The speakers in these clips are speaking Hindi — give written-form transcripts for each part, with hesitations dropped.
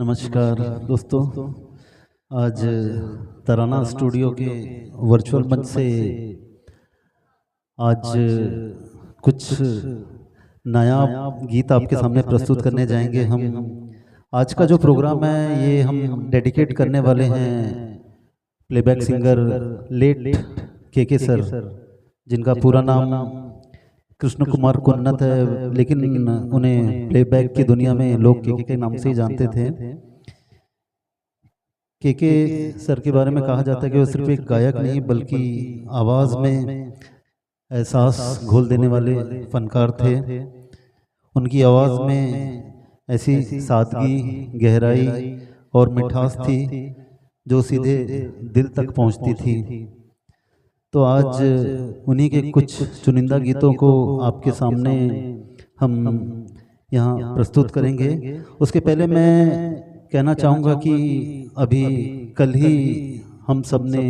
नमस्कार दोस्तों। आज तराना स्टूडियो के वर्चुअल मंच से आज कुछ नया गीत आपके सामने प्रस्तुत करने जाएंगे। हम आज का जो प्रोग्राम है ये हम डेडिकेट करने वाले हैं प्लेबैक सिंगर लेट के सर, जिनका पूरा नाम कृष्ण कुमार कुन्नत है, लेकिन उन्हें प्लेबैक की दुनिया में लोग के नाम से ही जानते थे। के सर के बारे में कहा जाता है कि वो सिर्फ एक गायक नहीं बल्कि आवाज़ में एहसास घोल देने वाले फनकार थे। उनकी आवाज़ में ऐसी सादगी, गहराई और मिठास थी जो सीधे दिल तक पहुंचती थी। तो आज उन्हीं के कुछ चुनिंदा गीतों को आपके सामने हम यहाँ प्रस्तुत करेंगे। उसके पहले मैं कहना चाहूँगा कि अभी कल ही हम सब ने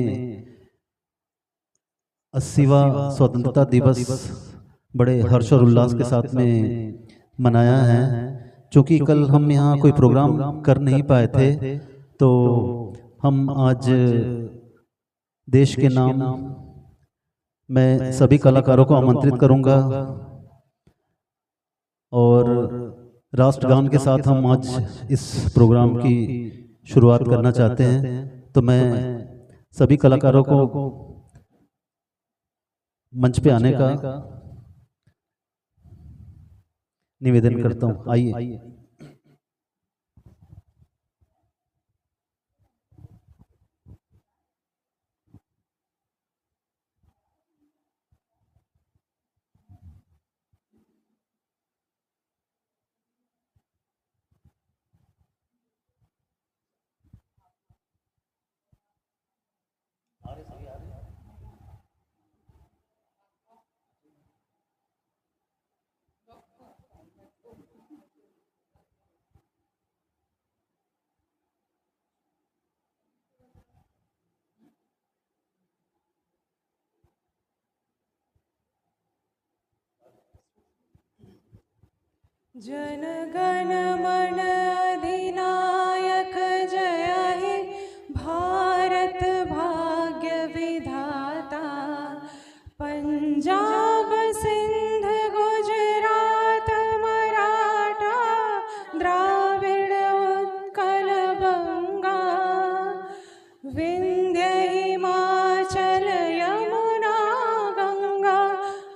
80वां स्वतंत्रता दिवस बड़े हर्ष और उल्लास के साथ में मनाया है। चूँकि कल हम यहाँ कोई प्रोग्राम कर नहीं पाए थे, तो हम आज देश के नाम मैं सभी कलाकारों को आमंत्रित करूँगा और राष्ट्रगान के साथ हम आज इस प्रोग्राम की शुरुआत करना चाहते हैं। तो मैं सभी कलाकारों को मंच पे आने का निवेदन करता हूँ। आइए। जन गण मन अधिनायक जय हे भारत भाग्य विधाता। पंजाब सिंध गुजरात मराठा द्राविड़ उत्कल बंगा। विंध्य हिमाचल यमुना गंगा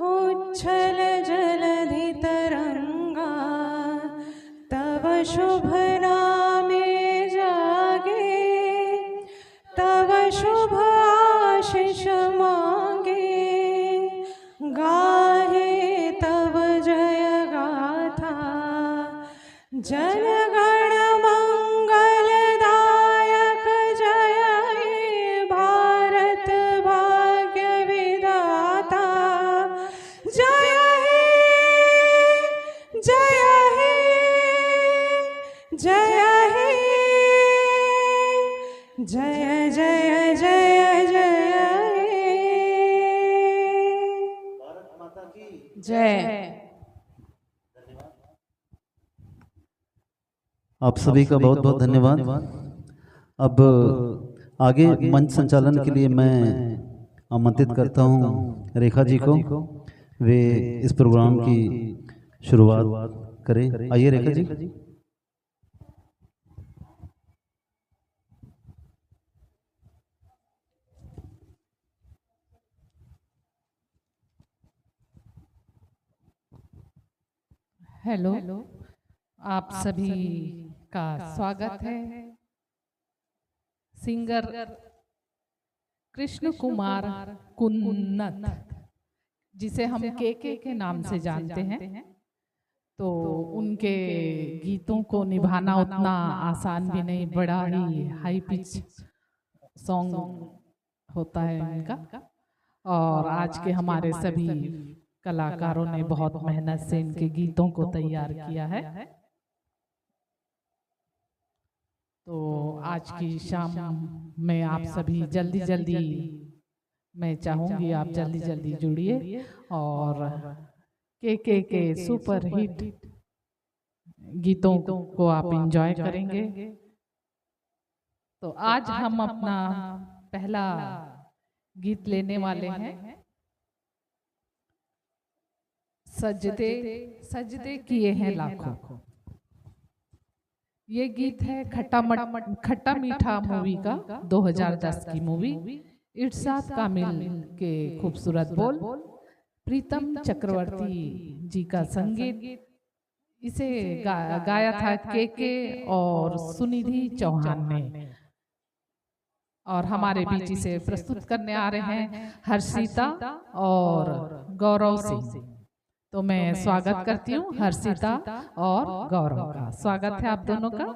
उच्छल जलधि तरंगा। तव शुभ नामे जागे तव शुभ आशीष मांगे। गाहे तव जय गाथा जन गण मंगलदायक जय हे भारत भाग्य विधाता। जय हे जय हे जय हे जय जय जय जय हे। भारत माता की जय। आप सभी का बहुत बहुत धन्यवाद। अब आगे मंच संचालन के लिए मैं आमंत्रित करता हूं रेखा जी को। वे इस प्रोग्राम की शुरुआत करें। आइए रेखा जी। हेलो, आप सभी का स्वागत है। सिंगर कृष्ण कुमार कुन्नत, जिसे हम के नाम से जानते हैं, तो उनके गीतों को निभाना उतना आसान भी नहीं। बड़ा ही हाई पिच सॉन्ग होता है उनका। और आज के हमारे सभी कलाकारों ने बहुत मेहनत से इनके गीतों को तैयार किया है। तो आज की शाम में आप सभी जल्दी जल्दी, मैं चाहूँगी आप जल्दी जल्दी जुड़िए और के सुपर हिट गीतों को आप एंजॉय करेंगे। तो आज हम अपना पहला गीत लेने वाले हैं। सजदे सजदे किए हैं लाखों। ये गीत है खट्टा मीठा मूवी का, 2010 की मूवी। इरशाद कामिल के खूबसूरत बोल, प्रीतम चक्रवर्ती जी का संगीत। इसे गाया था के और सुनिधि चौहान ने। और हमारे बीच इसे प्रस्तुत करने आ रहे हैं हर्षिता और गौरव सिंह। तो मैं स्वागत करती हूँ हर्षिता और गौरव का। स्वागत है आप दोनों का।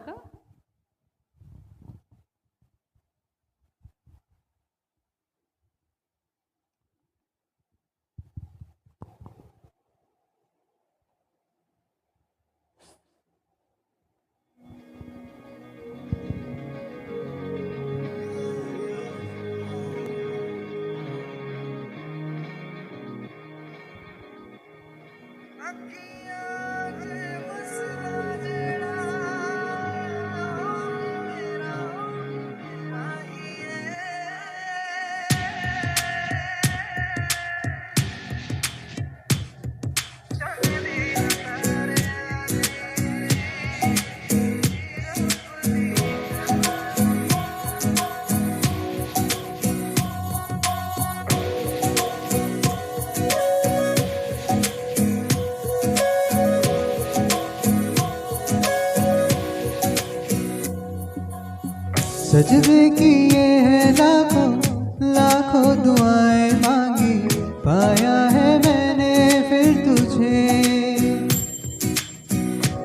सजदे किए हैं लाखों लाखों दुआएं मांगी, पाया है मैंने फिर तुझे।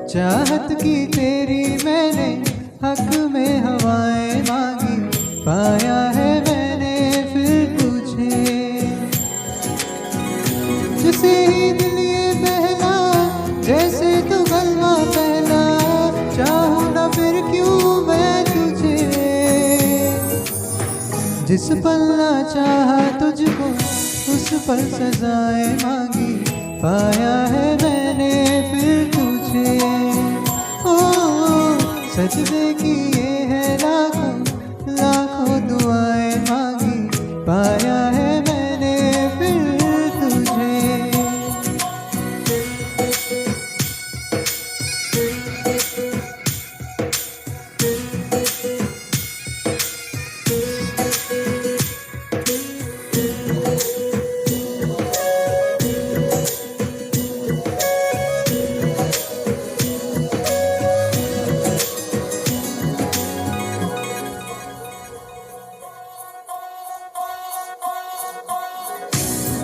चाहत की तेरी मैंने हक में हवाएं मांगी, पाया है मैंने फिर तुझे। जिसे ही दिल ये बहला जैसे तू कलमा पहला, चाहूँ ना फिर क्यों मैं तुझे। जिस पल ना चाहा तुझको उस पल सजाएं मांगी, पाया है मैंने फिर तुझे। ओ सजदे किए हैं लाखों लाखों दुआएं मांगी, पाया है मैंने फिर तुझे।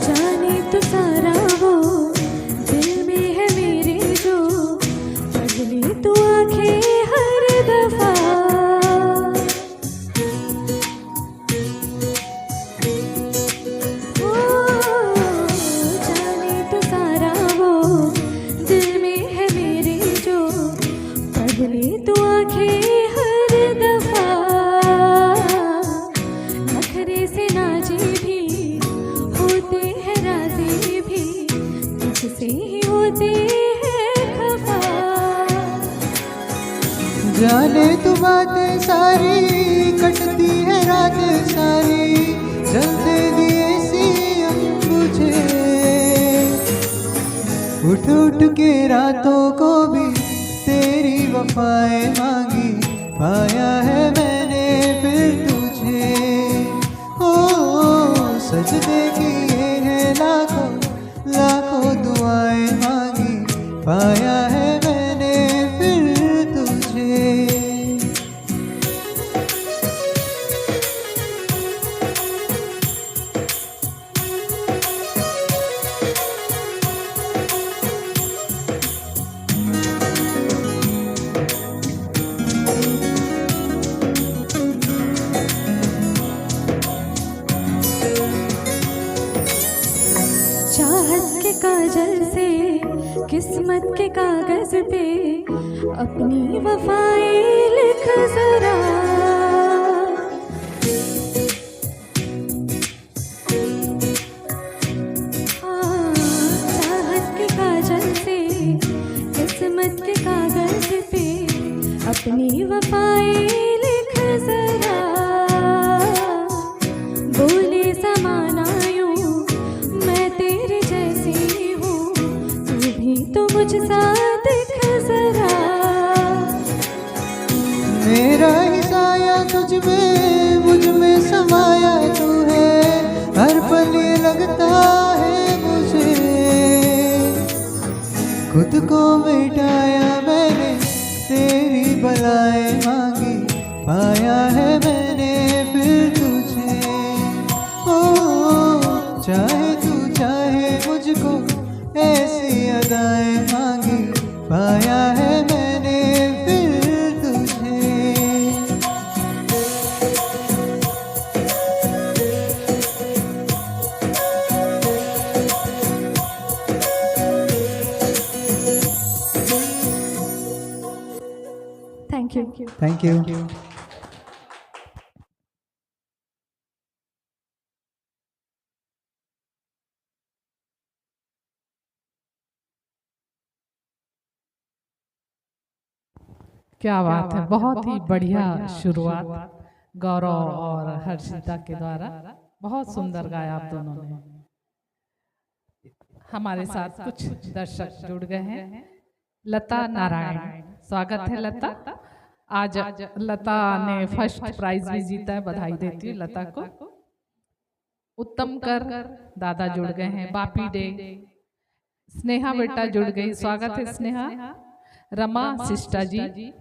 जाने तो सारा वो दिल में है मेरे जो, पगली तो आंखें हर दफा। ओ जाने तो सारा वो दिल में है मेरे जो, पगली तो आंखें हर दफा। नखरे से नाचे भी होते हैं राज़ी भी, तुझसे ही होते हैं खफा। जाने तू बातें सारी कटती है रातें सारी, जलते दिए सी मुझे। उठ उठ के रातों को भी तेरी वफाएं मांगी, पाया है मैंने फिर तुझे। ओ सजदे किए हैं लाखों लाखों दुआएं मांगी, पाया है मैंने फिर तुझे। चाहत के काजल से किस्मत के कागज पे अपनी वफाएं लिख जरा। चाहत के काजल से किस्मत के कागज पे अपनी वफाएं लिख जरा। को मिटाया मैंने, तेरी बलाएं मांगी, पाया है मैंने फिर तुझे। ओ चाहे तू चाहे मुझको, ऐसी अदाएं मांगी, पाया है मैंने फिर तुझे। Thank you. Thank you. क्या बात है, बहुत ही बढ़िया शुरुआत गौरव और हर्षिता के द्वारा। बहुत सुंदर गाया आप दोनों ने। हमारे साथ कुछ दर्शक जुड़ गए हैं। लता नारायण, स्वागत है लता। आज लता ने फर्स्ट प्राइज भी जीता है, बधाई देती हूँ लता को। उत्तम कर दादा जुड़ गए हैं। बापी डे, स्नेहा बेटा जुड़ गई, स्वागत है स्नेहा। रमा सिस्टा जी,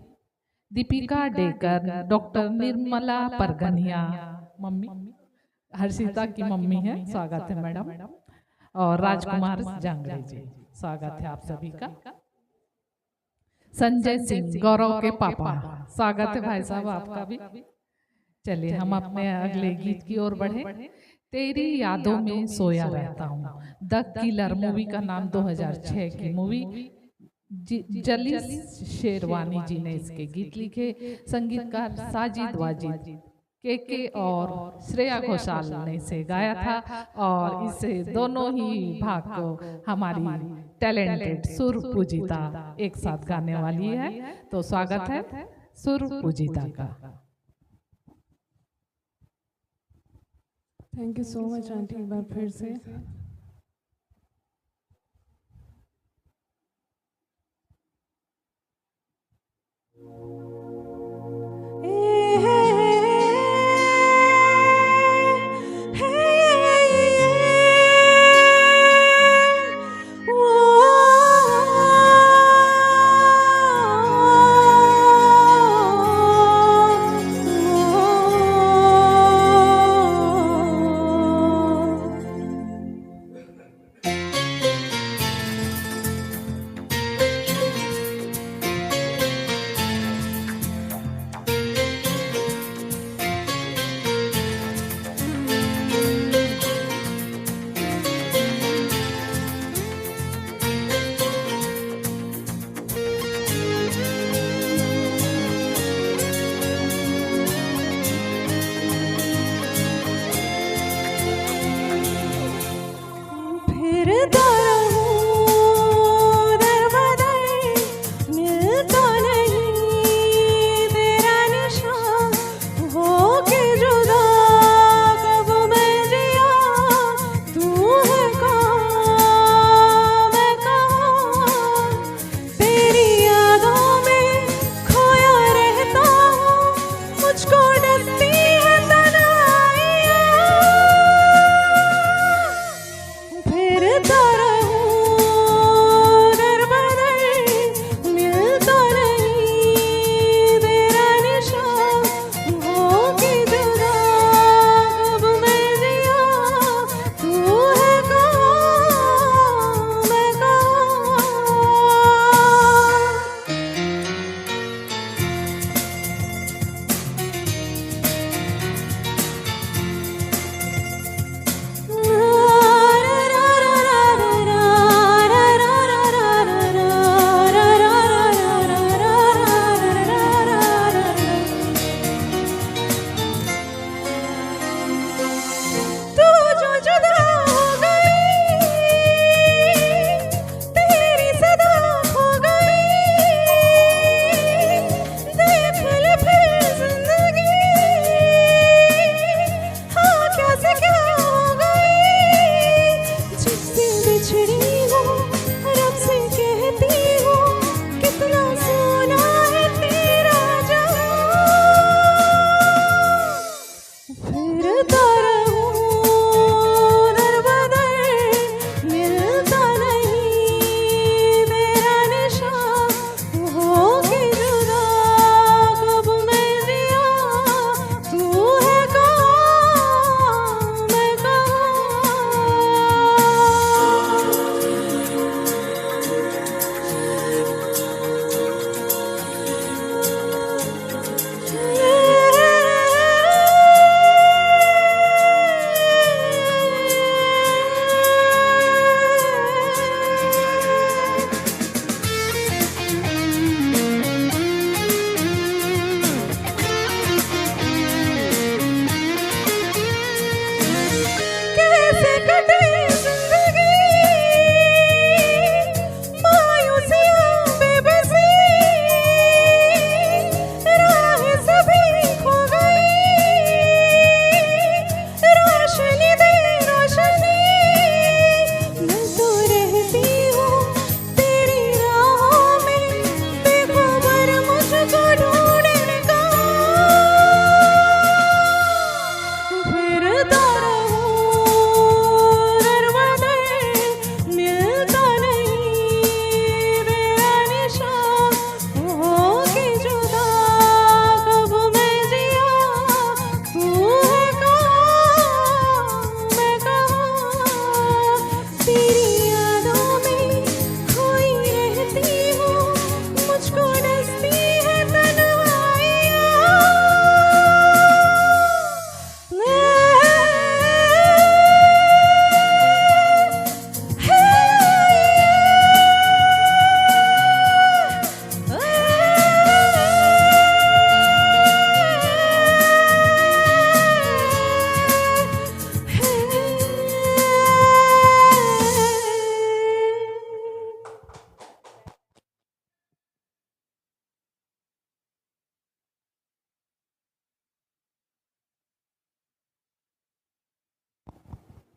दीपिका डेकर, डॉक्टर निर्मला परगनिया मम्मी, हर्षिता की मम्मी है, स्वागत है मैडम। और राजकुमार जांगड़े जी, स्वागत है आप सभी का। संजय सिंह, गौरव के पापा, स्वागत है भाई साहब आपका भी। चलिए हम अपने अगले गीत की ओर बढ़े। तेरी यादों में सोया रहता हूँ, द किलर मूवी का नाम, 2006 की मूवी। जलीस शेरवानी जी ने इसके गीत लिखे, संगीतकार साजिद वाजिद, के और श्रेया घोषाल ने इसे गाया था। और इसे दोनों ही भाग को हमारी टैलेंटेड सुर पूजिता एक साथ गाने वाली है, तो स्वागत है सुर पूजिता का। Thank you so much aunty, एक बार फिर से।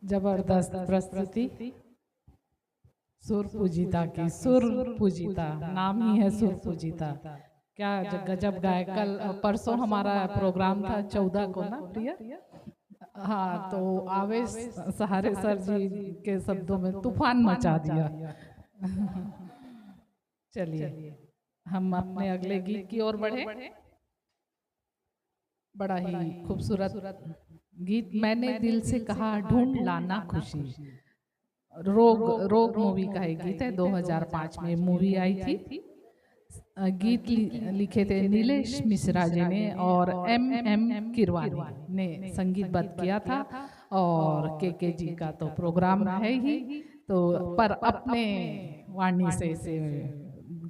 जबरदस्त प्रस्तुति सुर पूजिता की। सुर पूजिता नाम ही है सुर पूजिता। क्या गजब गाए। कल परसों हमारा प्रोग्राम था 14 को ना प्रिया। हाँ, तो आवेश सहारे सर जी के शब्दों में तूफान मचा दिया। चलिए हम अपने अगले गीत की ओर बढ़े। बड़ा ही खूबसूरत गीत, मैंने दिल से कहा ढूंढ लाना खुशी। रोग मूवी का एक गीत है, 2005 में मूवी आई थी। गीत लिखे थे नीलेश मिश्रा जी ने और एम किरवानी ने संगीतबद्ध किया था। और के जी का तो प्रोग्राम है ही, तो पर अपने वाणी से इसे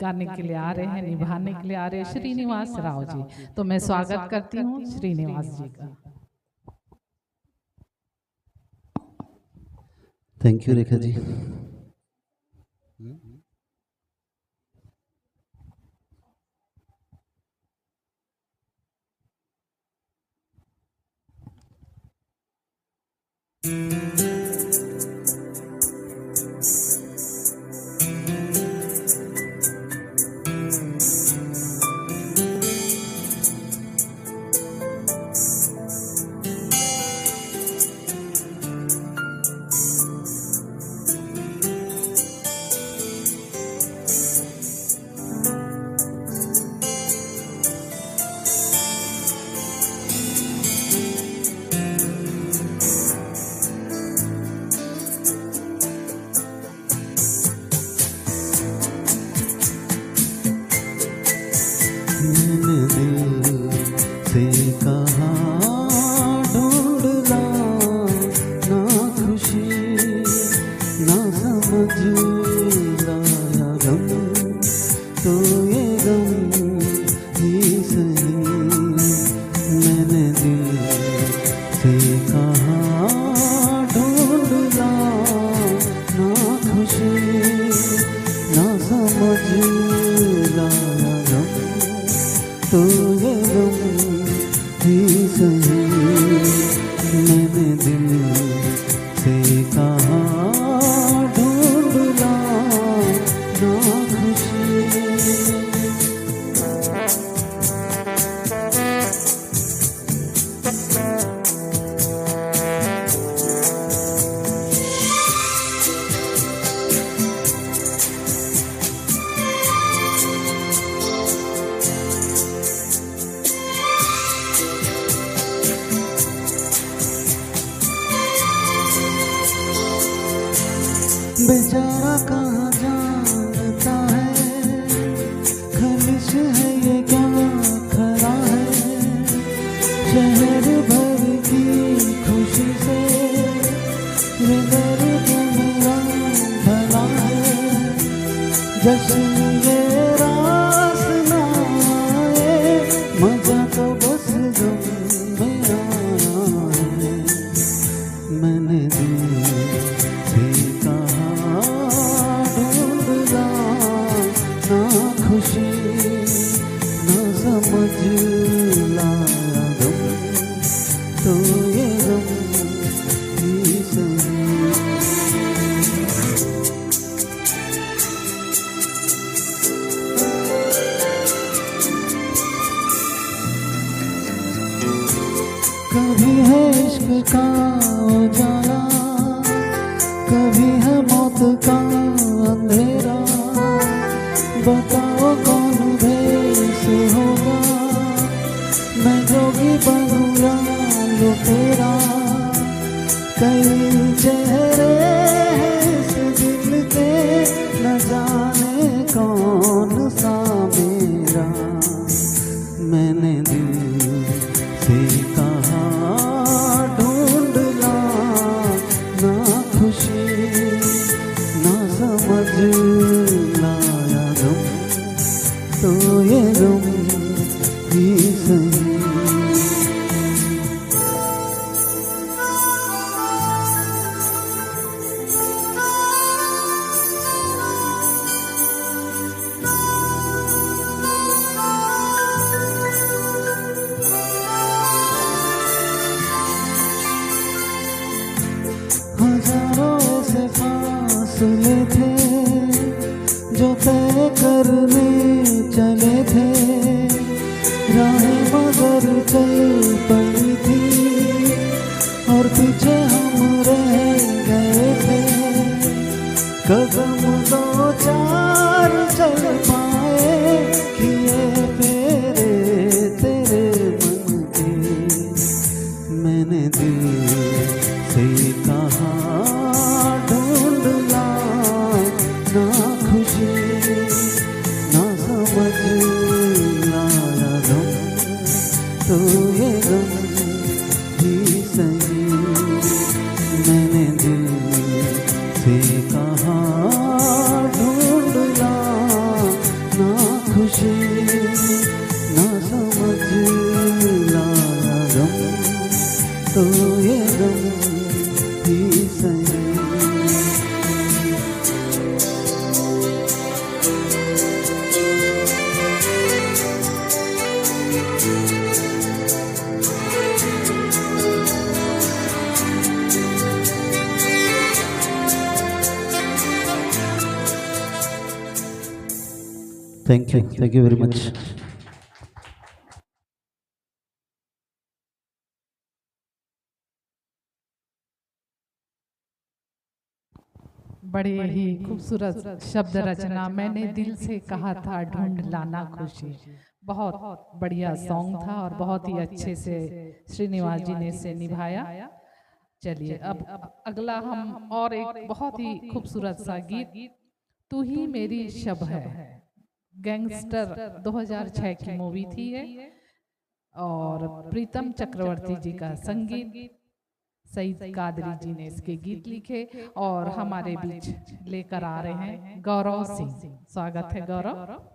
गाने के लिए आ रहे हैं, निभाने के लिए आ रहे हैं श्रीनिवास राव जी। तो मैं स्वागत करती हूँ श्रीनिवास जी का। Thank you Rekha ji. बेचारा कहाँ जानता है, खलिश है ये क्या खरा है। शहर भर की खुशी से ये दर्द मेरा भला है। जश्न ये रास ना आए, मजा तो बस गम मेरा है। मैंने दिल से ना खुशी ना समझ लाया गम, तो ये गम ही सही। कभी है इश्क का उजाला, कभी है मौत का अंधेरा। बताओ कौन भेष होगा, मैं जोगी बनूंगा लुटेरा। कई चेहरे हैं इस दिल के, न जाने कौन सा मेरा। मैंने दिल से कहा ढूंढ ला ना खुशी ना समझ लाया गम, तो ये गम ही सही। फासले थे जो तय करने चले थे, राहें मगर चल पड़ी थी और पीछे हम रह गए थे। कदम दो चार चल पाए किए मेरे तेरे मन के। मैंने दिल से कहा ढूंढ ला ना खुशी ना समझ आया गम, तो ये गम ही सही। मैंने दिल से कहा ढूंढ ला ना खुशी ना समझ आया गम, तो ये गम ही सही। Thank you very much. बड़े ही खूबसूरत शब्द रचना। मैंने दिल से कहा था ढूंढ लाना खुशी। बहुत बढ़िया सॉन्ग था और बहुत ही अच्छे से श्रीनिवास जी ने इसे निभाया। चलिए अब अगला हम और एक बहुत ही खूबसूरत सा गीत, तू ही मेरी शब है। गैंगस्टर 2006 की मूवी थी ये और प्रीतम चक्रवर्ती जी का संगीत, सईद कादरी जी ने इसके गीत लिखे और हमारे बीच लेकर आ रहे हैं गौरव सिंह। स्वागत है गौरव।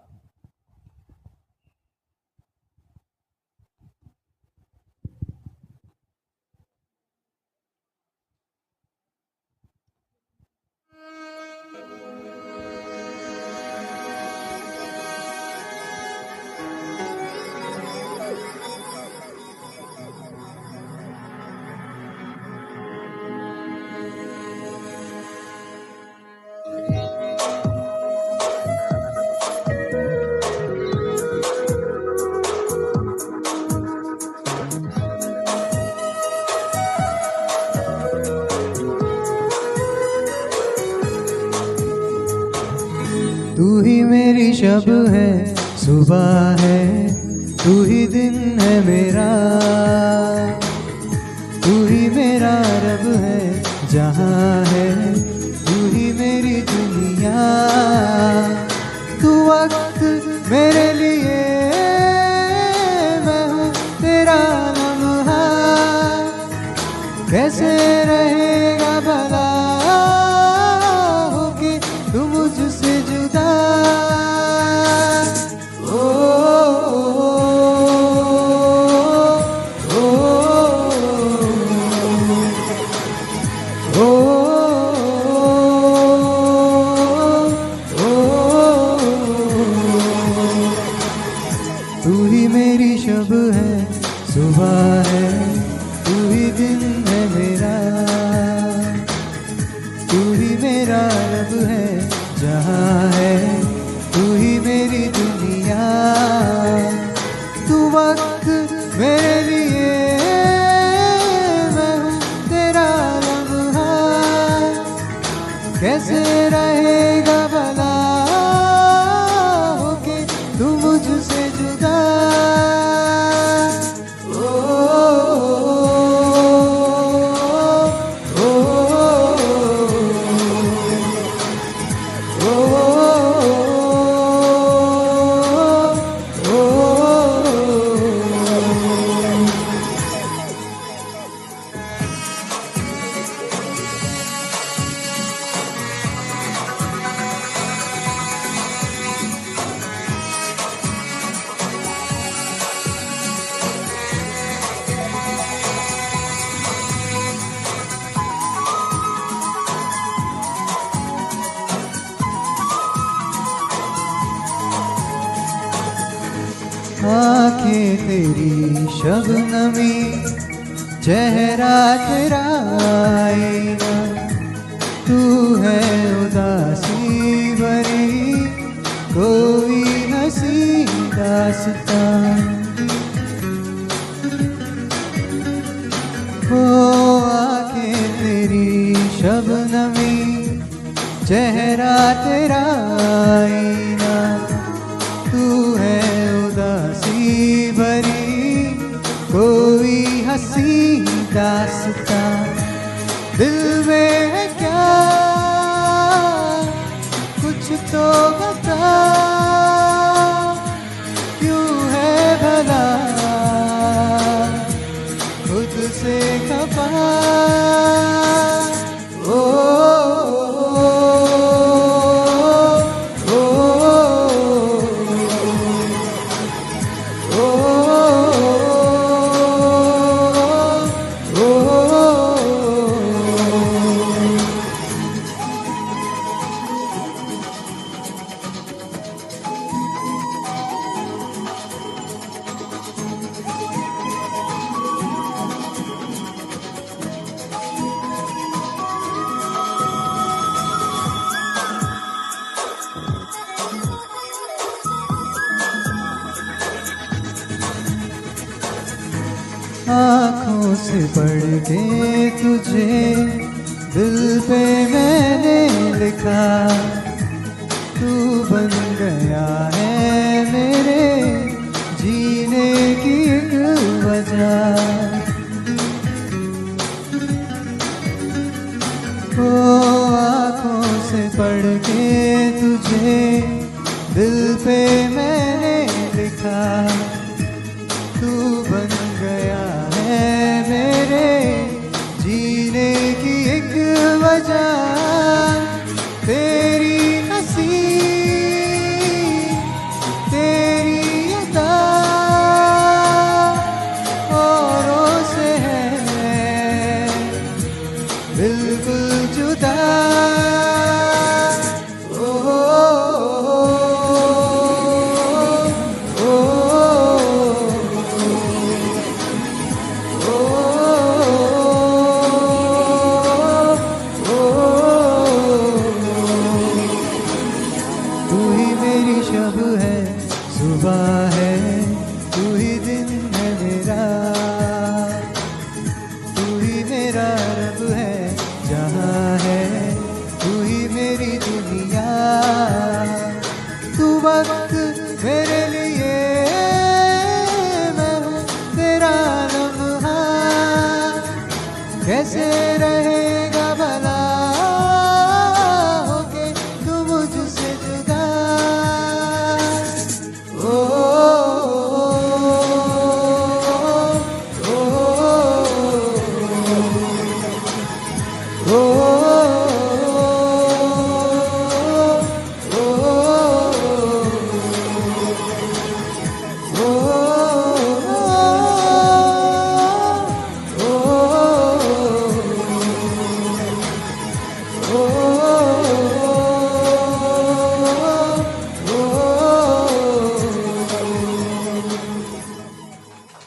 तू ही मेरी शब है, सुबह है, तू ही दिन है मेरा, तू ही मेरा रब है जहाँ है, तू ही मेरी दुनिया। तू वक्त मेरे लिए, मैं हूँ तेरा लम्हा, कैसे रहेगा भला होके तू मुझसे जुदा। तू ही मेरी शब है, सुबह है, तू ही दिन है मेरा, तू ही मेरा रब है जहाँ है, तू ही मेरी दुनिया। तू वक्त मेरे लिए, मैं हूँ तेरा लम्हा, कैसे रहेगा भला होके तू मुझसे जुदा। आँखें तेरी शबनमी, चेहरा तेरा आईना, तू है उदासी भरी कोई हंसी दास्तां, हो आंखें तेरी शबनमी, चेहरा तेरा आईना, तू है उदासी भरी कोई हंसी दास्तां, दिल में है क्या कुछ तो बता, क्यों है भला खुद से खफा, ओ, आँखों से पढ़ के तुझे दिल पे मैंने लिखा, तू बन गया है मेरे जीने की एक वजह, ओ आँखों से पढ़ के तुझे दिल पे मैंने लिखा, तू बन गया है मेरे जीने की एक वजह, तेरी हंसी तेरी अदा औरों से है बिल्कुल जुदा, शब है सुबह है, तू ही दिन है मेरा, तू ही मेरा रब है जहाँ है, तू ही मेरी दुनिया, तू वक्त मेरे लिए, मैं हूँ तेरा लम्हा, कैसे रहेगा भला होके तू मुझसे जुदा,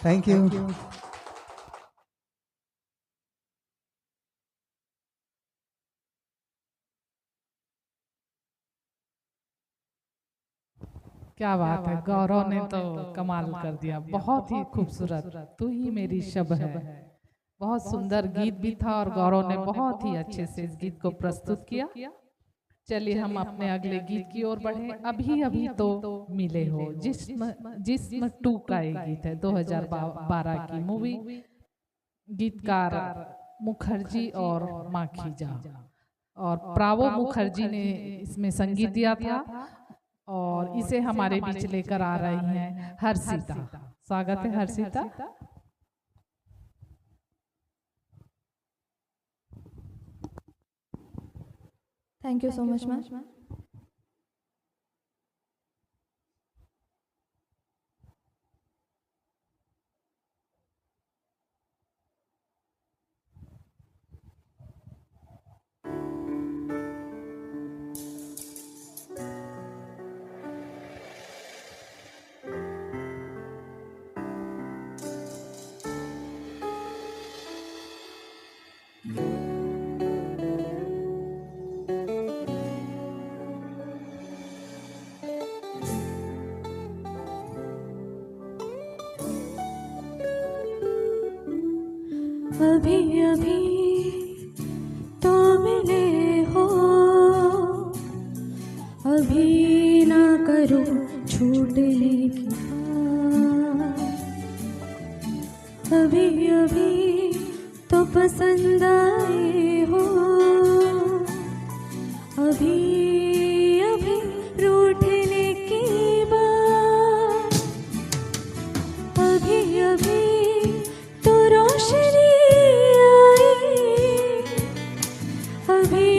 Thank you. क्या बात है, गौरव ने तो कमाल कर दिया, बहुत ही खूबसूरत, तू ही मेरी शब है। बहुत सुंदर गीत भी था और गौरव ने बहुत ही अच्छे से इस गीत को प्रस्तुत किया। चलिए हम अपने अगले गीत की ओर बढ़े। अभी अभी तो मिले हो, जिस्म 2 का एक गीत है, 2012 की मूवी, गीतकार मुखर्जी और माखीजा, और प्रावो मुखर्जी ने इसमें संगीत दिया था, और इसे हमारे बीच लेकर आ रही हैं हर्षिता। स्वागत है Harshita. Thank you so much, ma'am. अभी अभी तो मिले हो, अभी ना करो छूटने की बात। अभी अभी तो पसंद आए हो, अभी अभी रूठने की बात। अभी अभी तो रोशनी आई, अभी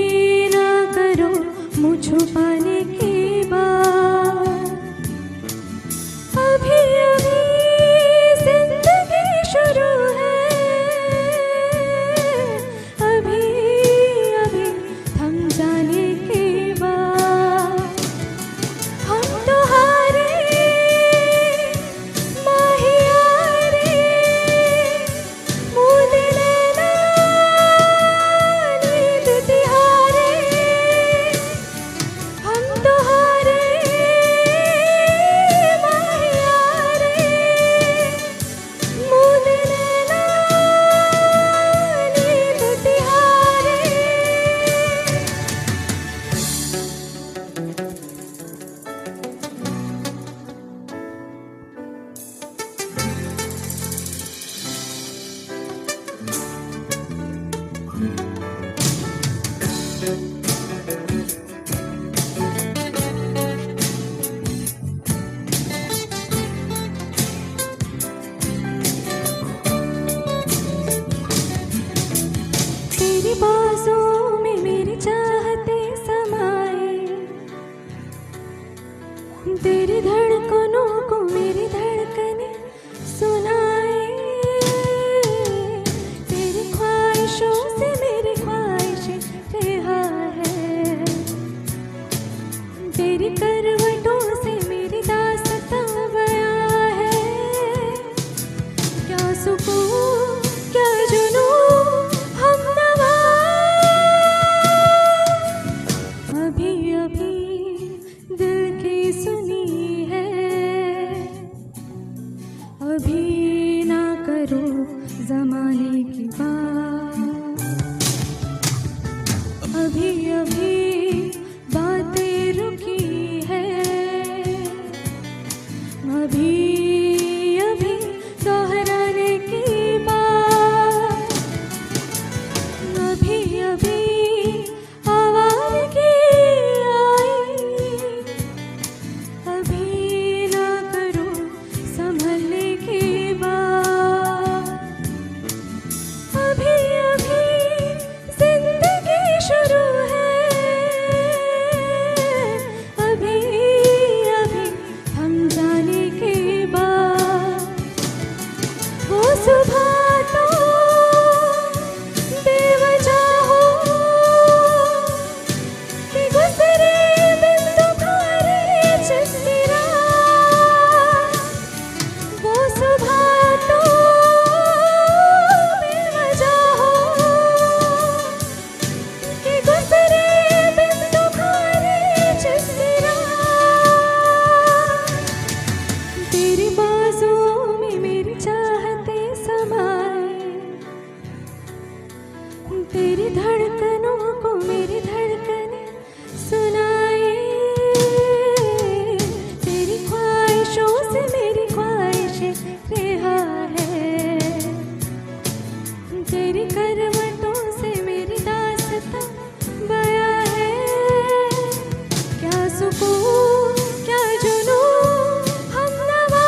ना करो मुँह छुपाने की बात। अभी अभी जिंदगी शुरू है, अभी अभी थम जाने की बात। हम तो हारे माहियारे, मूंद लेना नींद तिहारे। हम तो हारे माहियारे, मूंद लेना नींद तिहारे। तेरी बाजों में मेरी चाहते समाए, तेरी धड़कनों को मेरी धड़कने सुनाए। तेरी ख्वाहिशों से मेरी ख्वाहिशें रिहा है, तेरी करवटों से मेरी दास्तां बयां है। क्या सुकून क्या जुनून हमनवा, अभी अभी दिल की सुनी है, अभी ना करो जमाने की बात। अभी अभी बातें रुकी है, अभी अभी दोहराने की बात। अभी अभी आवाज़ आई, अभी ना करो संभलने की बात। अभी अभी जिंदगी शुरू है, अभी अभी हम जाने की बात। वो सुबह तो बेवजह हो कि गुजरे बिन तुम्हारे जिसकी रात। वो सुबह तो बेवजह हो कि गुजरे बिन तुम्हारे जिसकी रात। तेरी बाजुओं में मेरी चाहते समाए, तेरी धड़कनों को मेरी धड़कने सुनाए। तेरी ख्वाहिशों से मेरी ख्वाहिशें रिहा है, तेरी करवटों से मेरी दास्तां बयां है। क्या सुकून क्या जुनून हमनवा,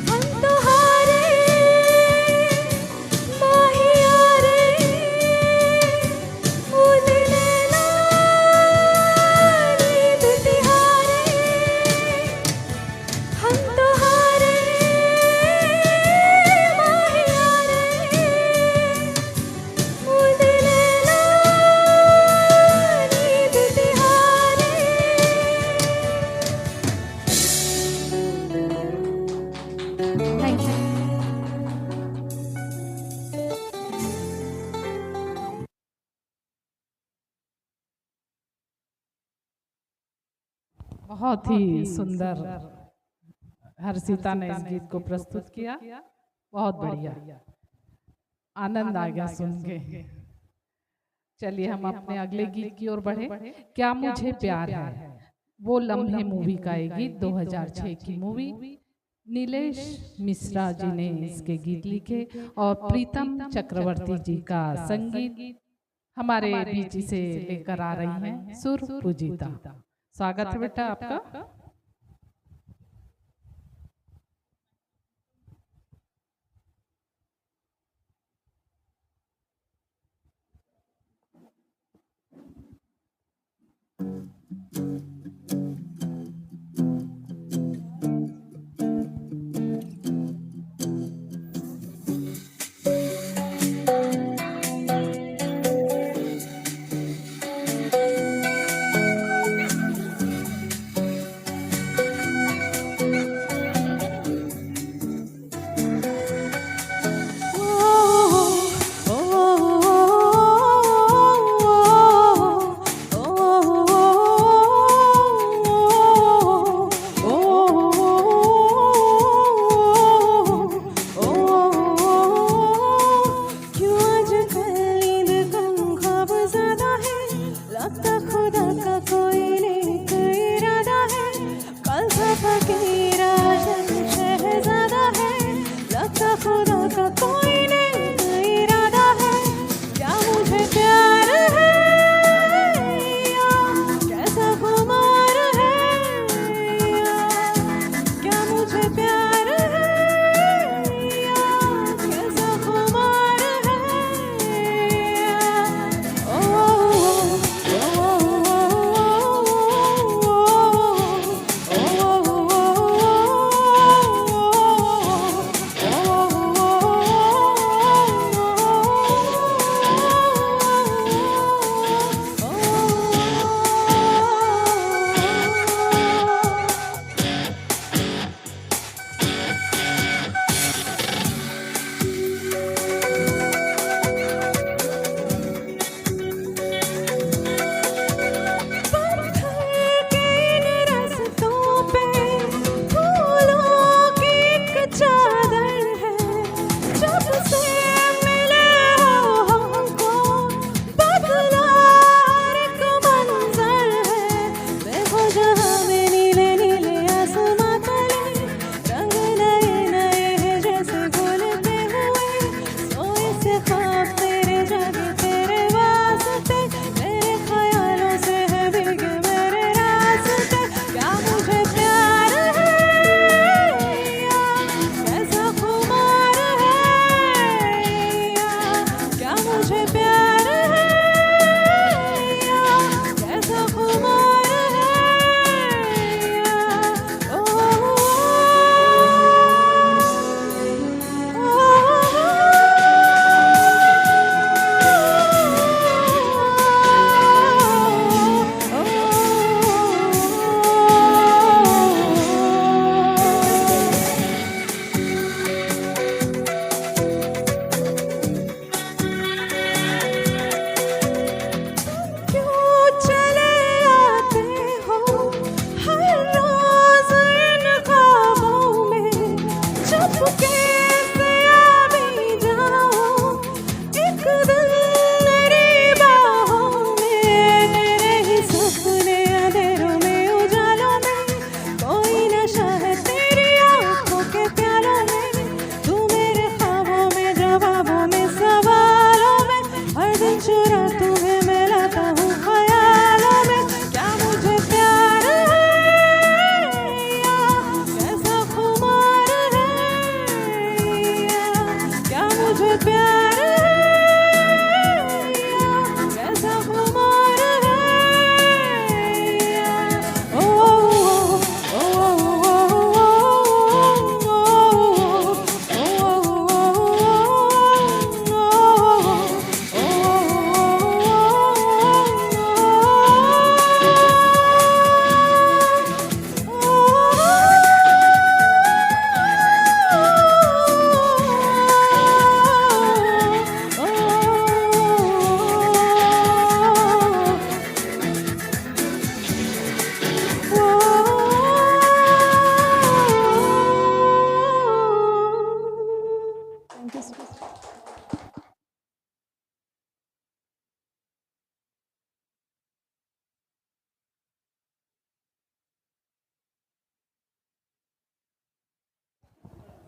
हम तो हारे माहियारे, मूंद लेना नींद तिहारे। हम तो हारे माहियारे, मूंद लेना नींद तिहारे। Thank you. बहुत ही सुंदर हर्षिता ने इस गीत को प्रस्तुत किया, बहुत बढ़िया, आनंद आ गया सुन के। चलिए हम अपने अगले गीत की ओर बढ़े। क्या मुझे प्यार है, वो लम्हे मूवी का एक गीत, 2006 की मूवी। नीलेश मिश्रा जी ने इसके गीत लिखे और प्रीतम चक्रवर्ती जी का संगीत हमारे बीच से लेकर आ रही हैं सुर पूजिता। स्वागत है बेटा आपका।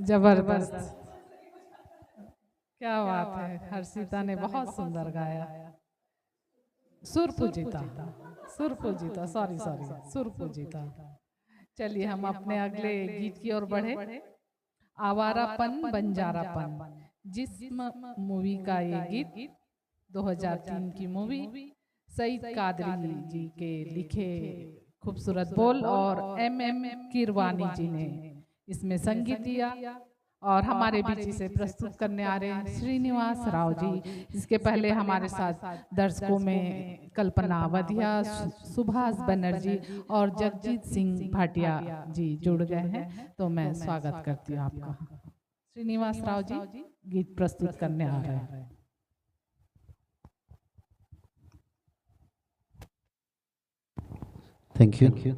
जबरदस्त, क्या बात है। हर्षिता ने बहुत सुंदर गाया। सुरपूजिता, सुरपूजिता, सॉरी सॉरी, सुरपूजिता। चलिए हम अपने अगले गीत की ओर बढ़े। आवारापन बंजारापन, जिस मूवी का ये गीत 2003 की मूवी, सईद कादरी जी के लिखे खूबसूरत बोल और M.M. कीरवानी जी ने इसमें संगीत दिया और हमारे बीच से प्रस्तुत करने आ रहे हैं श्रीनिवास राव जी। इसके पहले हमारे साथ दर्शकों में कल्पना वधिया, सुभाष बनर्जी और जगजीत सिंह भाटिया जी जुड़ गए हैं, तो मैं स्वागत करती हूँ आपका। श्रीनिवास राव जी गीत प्रस्तुत करने आ रहे हैं। Thank you.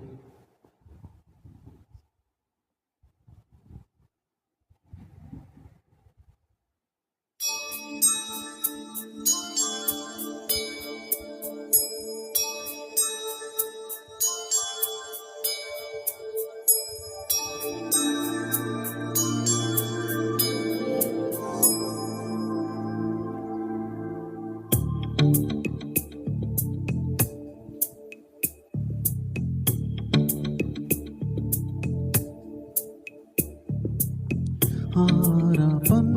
आरापन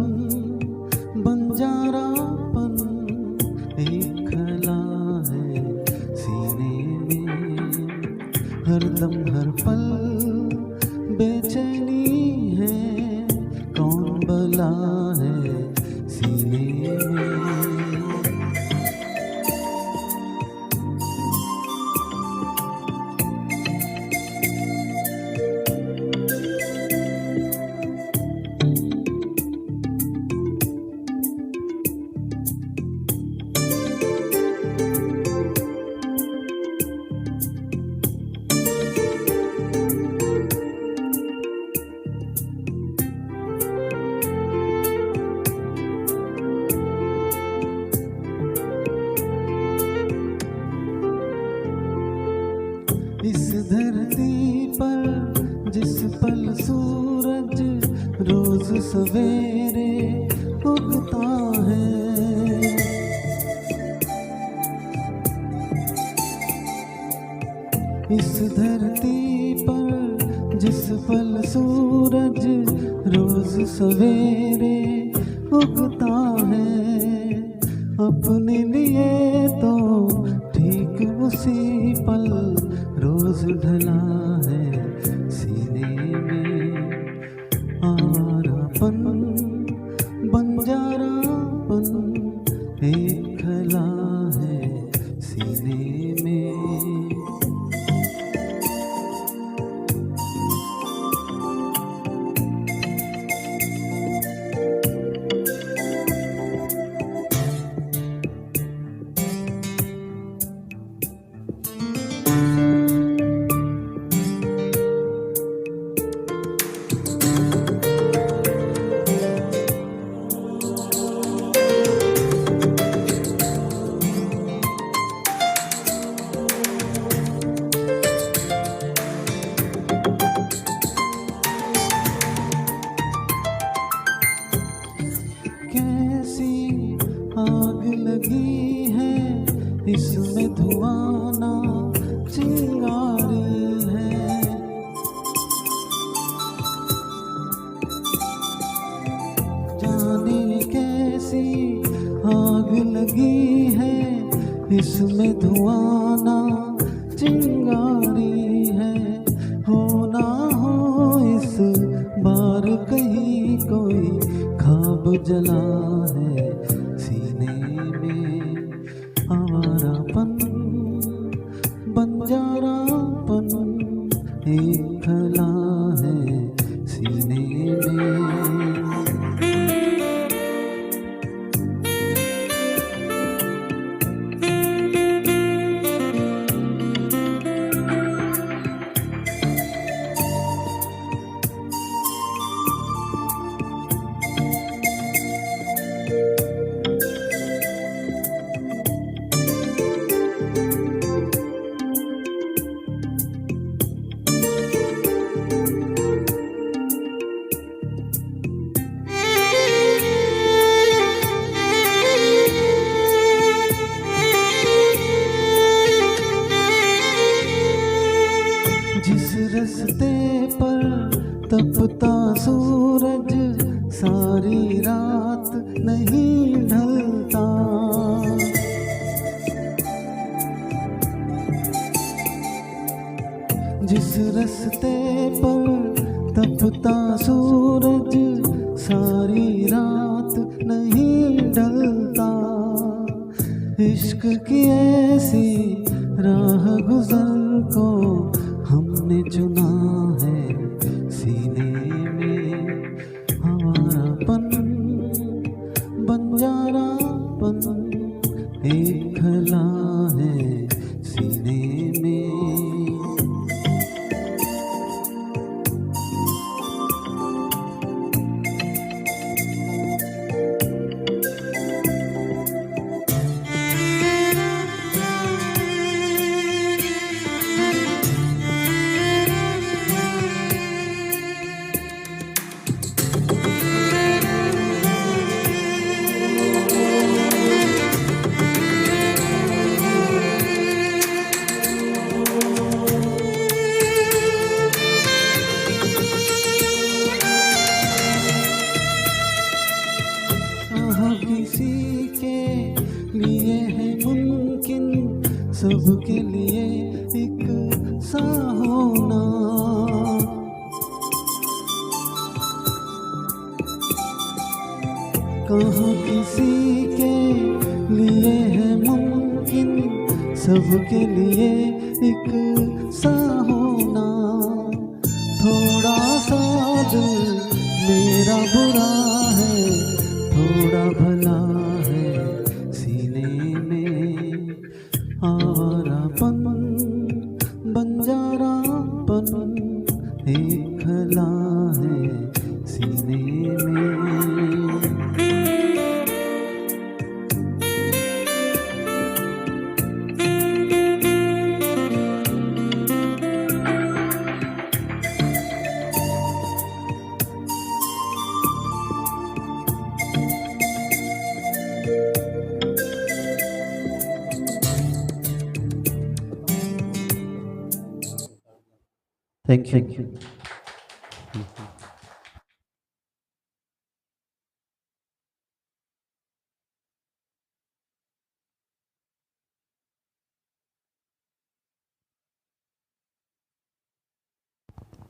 बंजारापन एक खला है सीने में, हरदम हर पल बेचैनी है, कौन बला है सीने में। इस धरती पर जिस पल सूरज रोज सवेरे उगता है, इस धरती पर जिस पल सूरज रोज सवेरे उगता है, अपने लिए तो ठीक उसी पल रोज ढला है सीने में। आरापन बंजारापन एक खला है सीने में। कैसी आग लगी है इसमें धुआं ना चिंगारी है, जाने कैसी आग लगी है इसमें धुआं ना चिंगारी है। हो ना हो इस बार कहीं कोई खाब जला है सीने में। आवारापन बंजारापन एक खला है सीने में। तपता सूरज सारी रात नहीं ढलता। जिस रास्ते पर तपता सूरज सारी रात नहीं ढलता, इश्क की ऐसी राह गुजर को हमने चुना है। सीने में हमारापन बंजारापन एक खला है सीने में। किसी के लिए है मुमकिन सबके लिए एक सा होना। कहाँ किसी के लिए है मुमकिन सबके लिए एक सा होना। थोड़ा सा दिल मेरा बुरा है, थोड़ा भला है सीने में। आवारापन बंजारापन एक खला है सीने में। Thank you.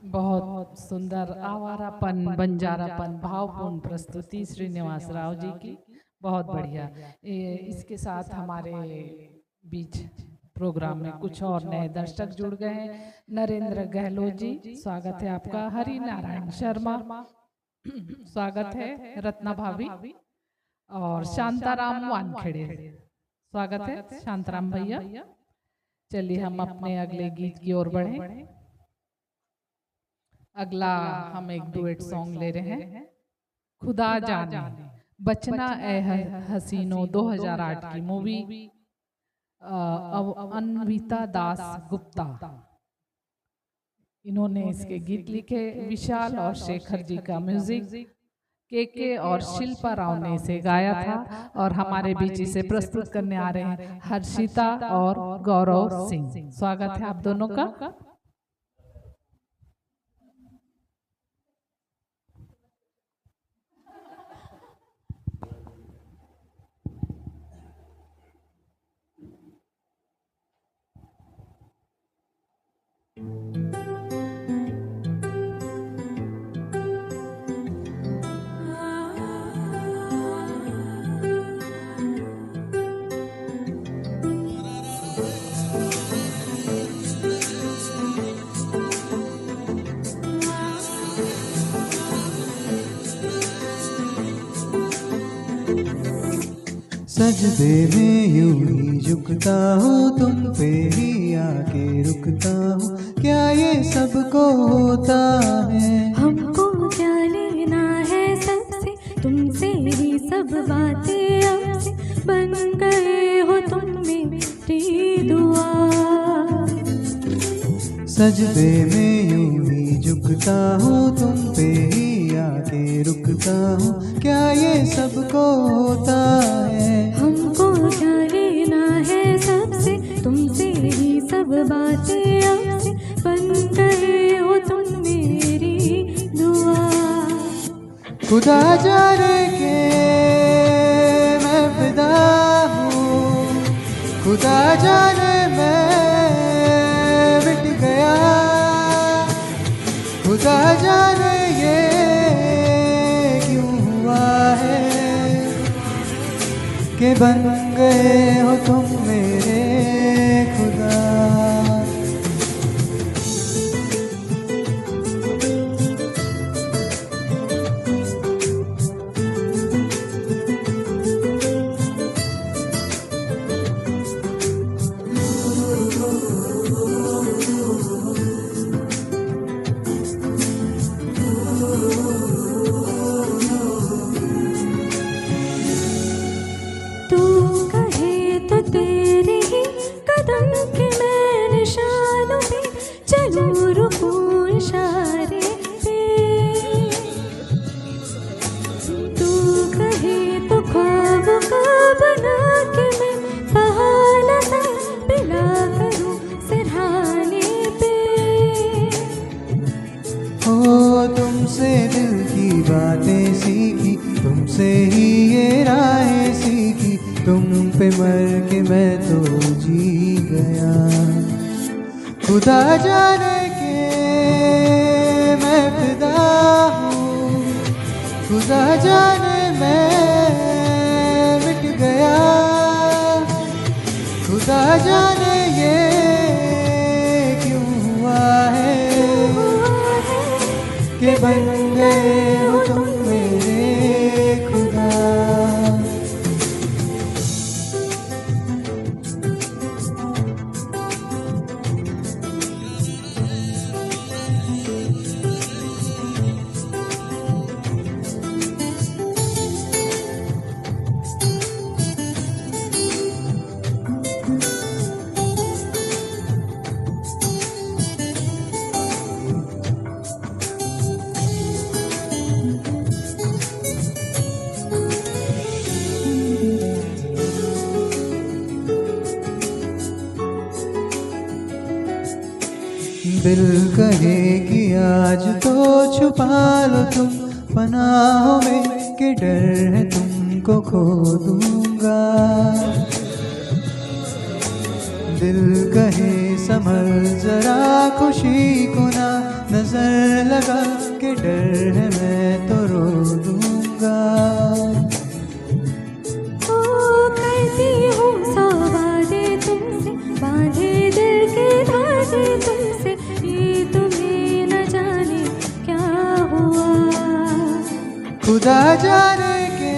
बहुत सुंदर आवारापन बंजारापन भावपूर्ण प्रस्तुति श्रीनिवास राव जी की, बहुत बढ़िया। इसके साथ हमारे बीच प्रोग्राम में कुछ और नए दर्शक जुड़ गए हैं। नरेंद्र गहलोत जी, स्वागत है आपका। हरि नारायण शर्मा, स्वागत है। रत्ना भाभी और शांताराम वानखेड़े, स्वागत है शांताराम भैया। चलिए हम अपने अगले गीत की ओर बढ़े। अगला हम एक डुएट सॉन्ग ले रहे हैं, खुदा जाने बचना ए हसीनो, 2008 की मूवी। अन्विता दास गुप्ता इन्होंने इसके गीत लिखे, विशाल और शेखर जी का म्यूजिक, केके और शिल्पा राव ने इसे गाया था। और हमारे बीच इसे प्रस्तुत करने आ रहे हैं हर्षिता और गौरव सिंह, स्वागत है आप दोनों का। सजदे में यूं ही झुकता हूँ, तुम पे ही आके रुकता हूँ, क्या ये सबको होता है? हमको क्या लेना है सबसे, तुमसे ही सब बातें अब से बन गए हो तुम मेरी दुआ। सजदे में यूं ही झुकता हूँ, तुम पे ही आके रुकता हूँ, क्या ये सबको होता है? हमको क्या लेना है सबसे, तुमसे ही सब बातें अब से बन गए हो तुम मेरी खुदा जाने के मैं फिदा हूँ, खुदा जाने मैं मिट गया, खुदा जाने ये क्यों हुआ है कि बन गए हो तुम मेरे खुदा। तू कहे तो तेरे ही कदम के मैं निशानों पे चलूं, रुकूं इशारे पे। तू कहे तो ख्वाब का बना के मैं बहाना सा पिला करूं सिरहाने पे। हो तुमसे दिल की बातें सीखी, तुमसे ही ये राहें सीखी, तुम पे मर के मैं तो जी गया। खुदा जाने के मैं फिदा हूँ, खुदा जाने मैं मिट गया, खुदा जाने ये क्यों हुआ है कि बन गए हो तुम मेरे खुदा। दिल कहे कि आज तो छुपा लो तुम पनाहों में, कि डर है तुमको खो दूंगा। दिल कहे संभल जरा खुशी को ना नजर लगा, कि डर है मैं तो रो दूंगा। ओ करती हूँ सौ वादे तुमसे, बांधे दिल के धागे तुमसे, ये तुम्हें न जाने क्या हुआ। खुदा जाने के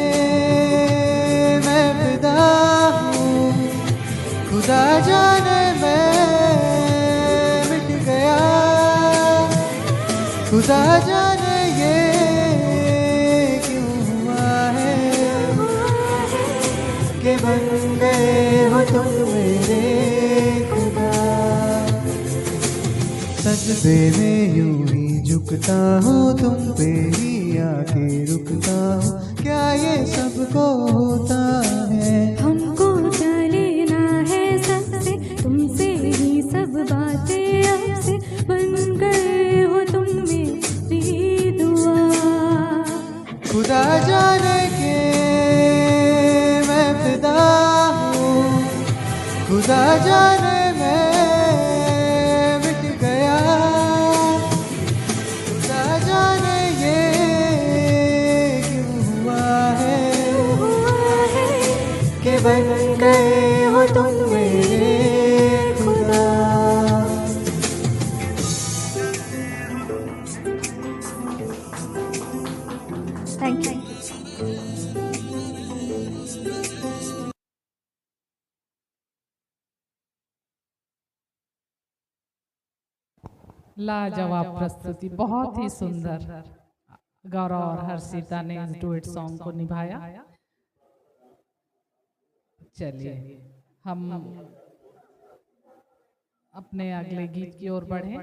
मैं फिदा हूँ, खुदा जाने मैं मिट गया, खुदा जाने ये क्यों हुआ है कि बन गए हो तुम मेरे खुदा। सजदे में यूं ही झुकता हूँ, तुम पे ही आके रुकता हूँ, क्या ये सबको होता है। हमको क्या लेना है सबसे, तुमसे ही सब बातें अब से, बन गए हो तुम मेरी दुआ। खुदा जाने के मैं फिदा हूँ, खुदा जाने मैं मिट गया, खुदा जाने ये क्यों हुआ है कि बन गए हो तुम मेरे खुदा। Thank you. लाजवाब प्रस्तुति, बहुत ही सुंदर। गौरव और हर्षिता ने इस डुएट सॉन्ग को निभाया। चलिए हम अपने अगले गीत की ओर बढ़े।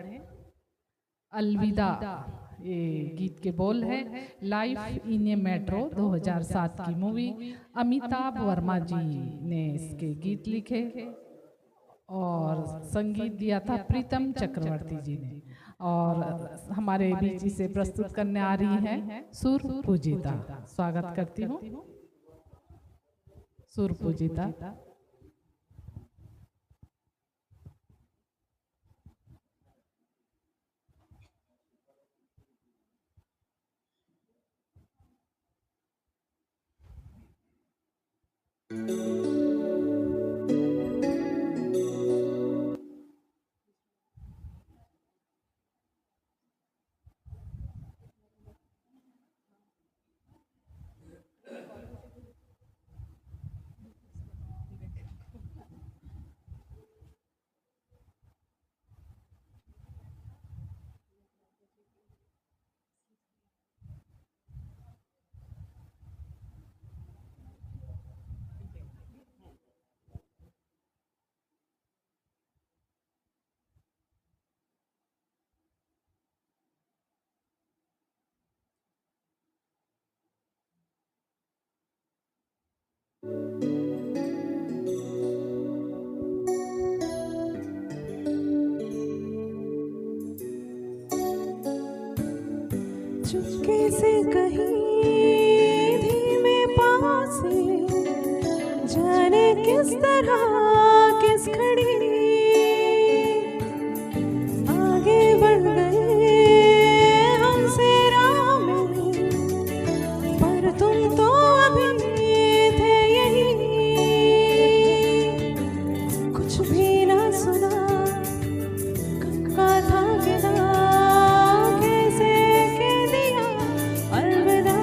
अलविदा ये गीत के बोल है। लाइफ इन ए मेट्रो 2007 की मूवी। अमिताभ वर्मा जी ने इसके गीत लिखे और संगीत दिया था प्रीतम चक्रवर्ती जी ने। और हमारे बीच से प्रस्तुत करने आ रही है सुर पूजिता। स्वागत करती हूँ सुर पूजिता। चुपके से कहीं धीमे पास जाने किस तरह किस खड़ी आगे बढ़ गए हमसे राह में, पर तुम तो अभी थे यही, कुछ भी ना सुना कब का था गिला कैसे कह दिया अलविदा।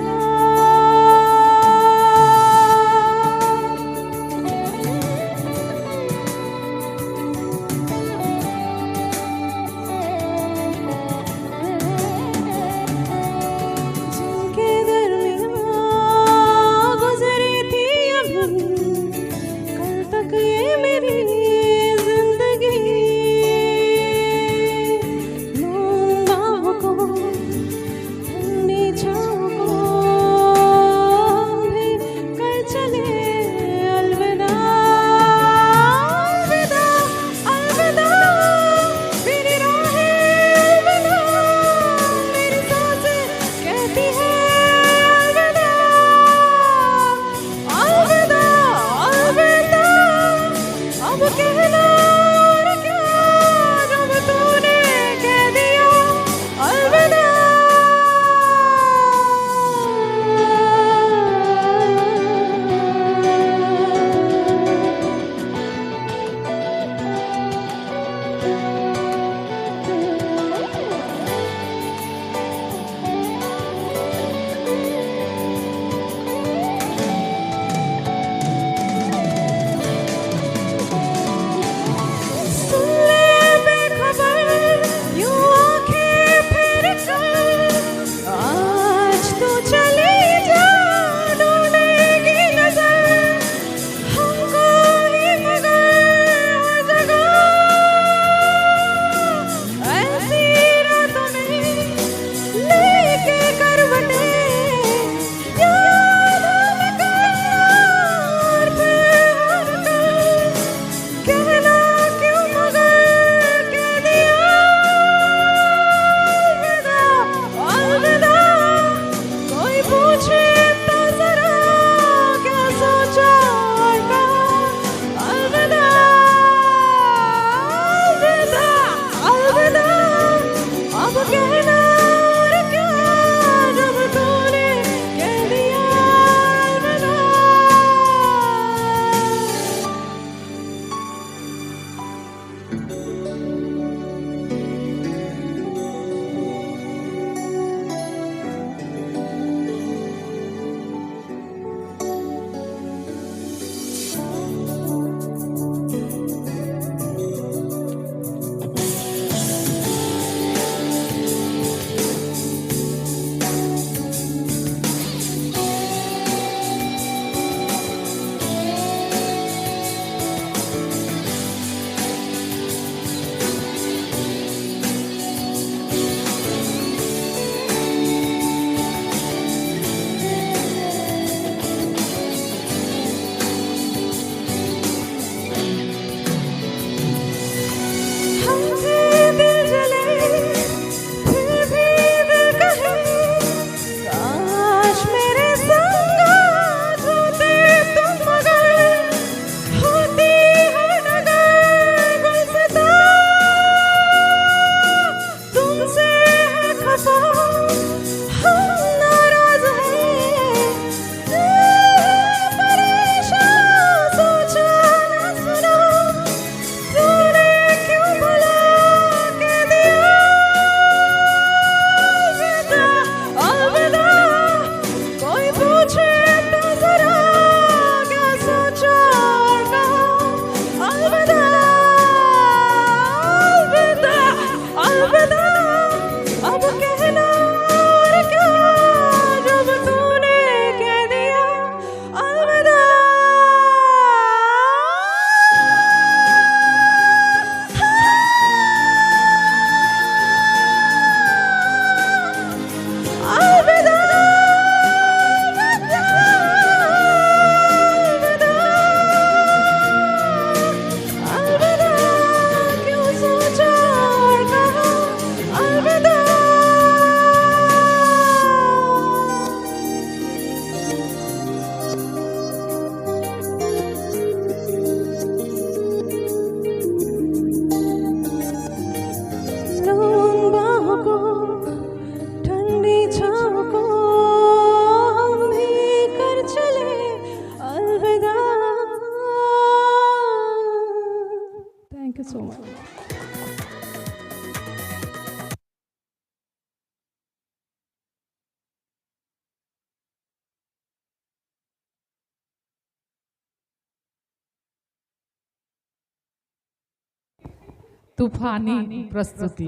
तूफानी प्रस्तुति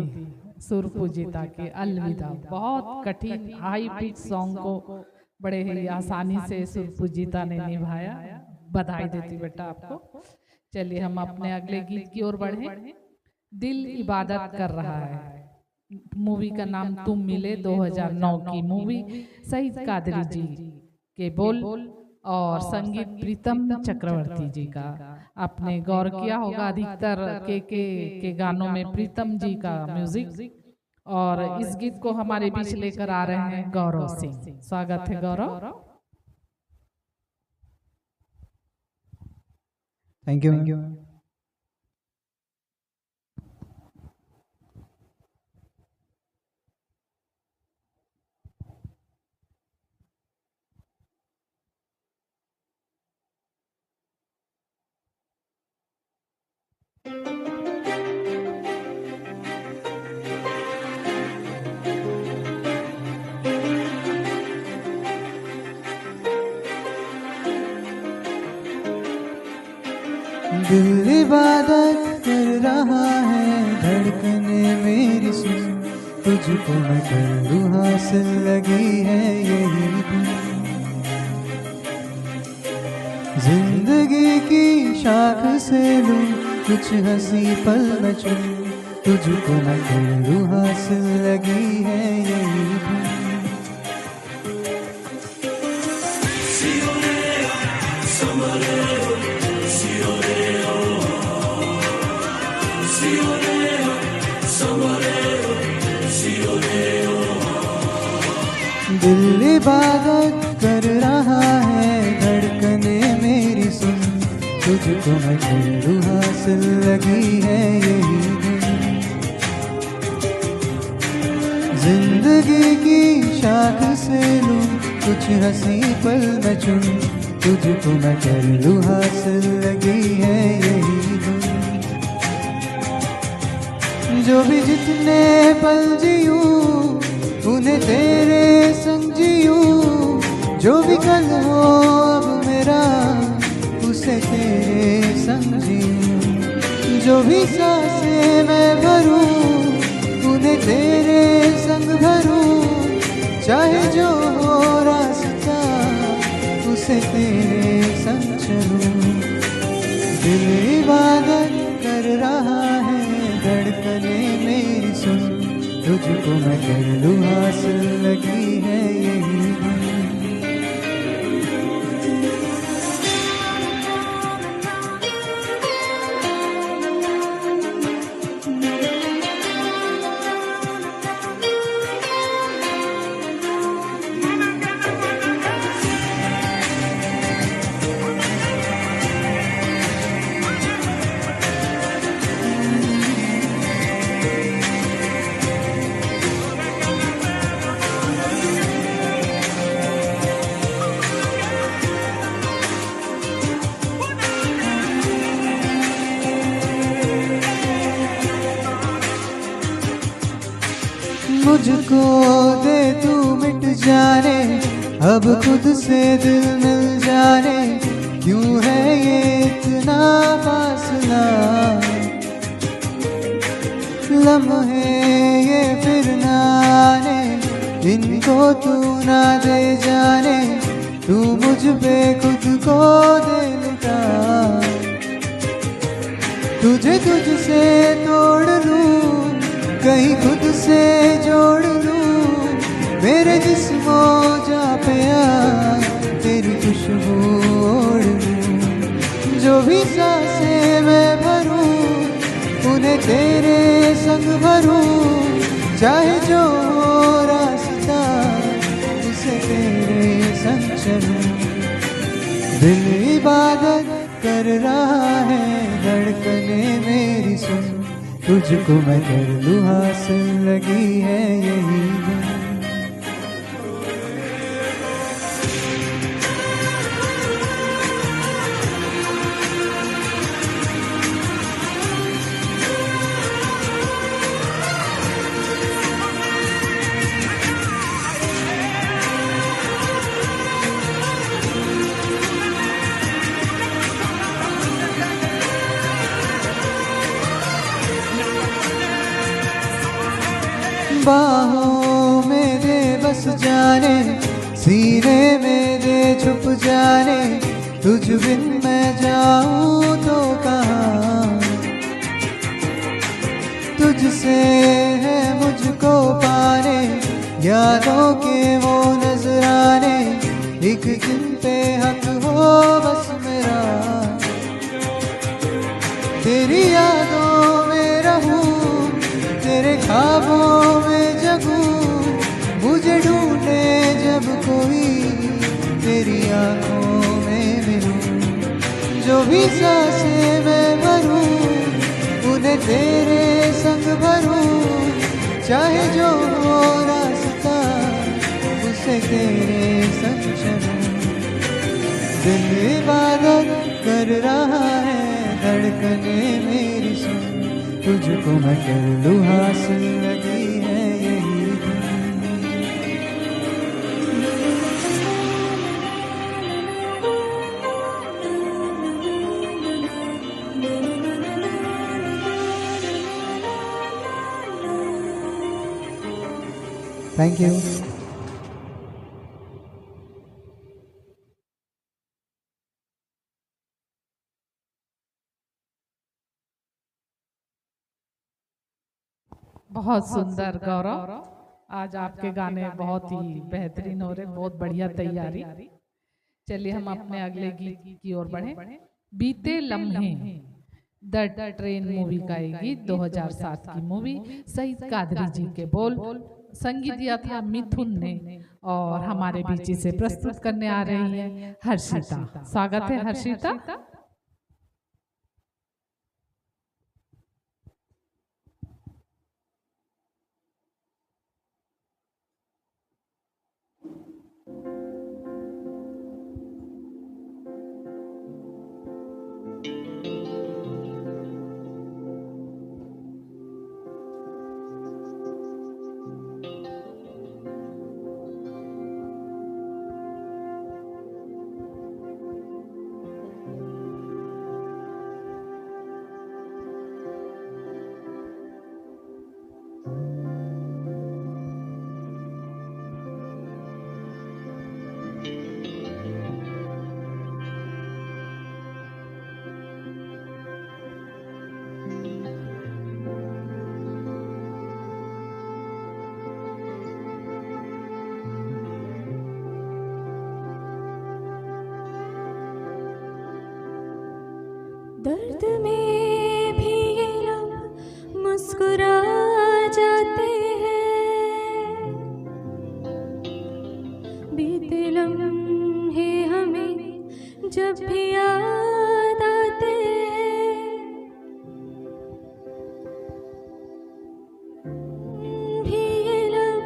सुरपूजिता की अलविदा। बहुत कठिन हाई पिच सॉन्ग को बड़े ही आसानी से सुरपूजिता ने निभाया। बधाई देती बेटा आपको। चलिए हम अपने अगले गीत की ओर बढ़े। दिल इबादत कर रहा है। मूवी का नाम तुम मिले, 2009 की मूवी। सईद कादरी जी के बोल और संगीत प्रीतम चक्रवर्ती जी का। आपने गौर किया होगा अधिकतर के गानों में प्रीतम जी का म्यूजिक। और इस गीत को हमारे बीच लेकर आ रहे हैं गौरव सिंह। स्वागत है गौरव। Thank you. दिल इबादत कर रहा है, धड़कने मेरी सुन, तुझको मैं कर लूं हासिल, लगी है यही धुन। जिंदगी की शाख से लूं कुछ हंसी पल में चुन, तुझको मैं कर लूं हासिल, लगी है यही धुन। दिल इबादत कर रहा है, धड़कने मेरी सुन, तुझको मैं कर लूं हासिल, लगी है यही धुन। जिंदगी की शाख से लूं कुछ हंसी पल में चुन, तुझको मैं कर लूं हासिल, लगी है यही धुन। जो भी जितने पल जीऊं उन्हें तेरे संग जीऊं, जो भी कल हो अब मेरा उसे तेरे संग जीऊं। जो भी सांसें मैं भरूं उन्हें तेरे संग भरूं, चाहे जो हो रास्ता उसे तेरे संग चलूं। दिल इबादत कर रहा है, धड़कने मेरी सुन, तुझको मैं कर लूं हासिल, लगी है यही धुन। मुझको दे तू मिट जाने, अब खुद से दिल मिल जाने, क्यों है ये इतना फासला। लम्हे ये फिर ना आने, इनको तू ना दे जाने, तू मुझ पे खुद को दे लुटा। तुझे तुझसे तोड़ लूं, कहीं खुद से जोड़ लूं, मेरे जिस्मो जा पे आ तेरी खुशबू ओढ़ लूं। जो भी सांसें मैं भरूं उन्हें तेरे संग भरूं, चाहे जो हो रास्ता उसे तेरे संग चलूं। दिल इबादत कर रहा है, धड़कने मेरी सुन, तुझको मैं कर लूं हासिल, लगी है यही धुन। बस जाने, सीने मेरे छुप जाने, तुझ बिन मैं जाऊं तो कहाँ। तुझसे है मुझको पाने, यादों के वो नजराने, एक जिन पे हक हो बस मेरा। तेरी यादों में रहूं, तेरे ख्वाबों में जगूं, मुझे ढूंढे जब कोई तेरी आंखों में मिलूं। जो भी सांसें मैं भरूं, उन्हें तेरे संग भरूं, चाहे जो हो रास्ता उसे तेरे संग चलूं। दिल इबादत कर रहा है, धड़कने मेरी सुन, तुझको मैं कर लूं हासिल, लगी है यही धुन। Thank you. बहुत सुंदर गौरव, आज आपके गाने बहुत ही बेहतरीन हो रहे, बहुत बढ़िया तैयारी। चलिए हम अपने अगले गीत की ओर बढ़े। बीते लम्हे, द ट्रेन मूवी का ये गीत 2007 की मूवी, सईद कादरी जी के बोल, संगीत दिया था मिथुन ने, और हमारे बीच से प्रस्तुत करने आ रही है हर्षिता। स्वागत है हर्षिता। दर्द में भी ये लब मुस्कुरा जाते हैं, बीते लम्हे हमें जब भी याद आते हैं, भी ये लब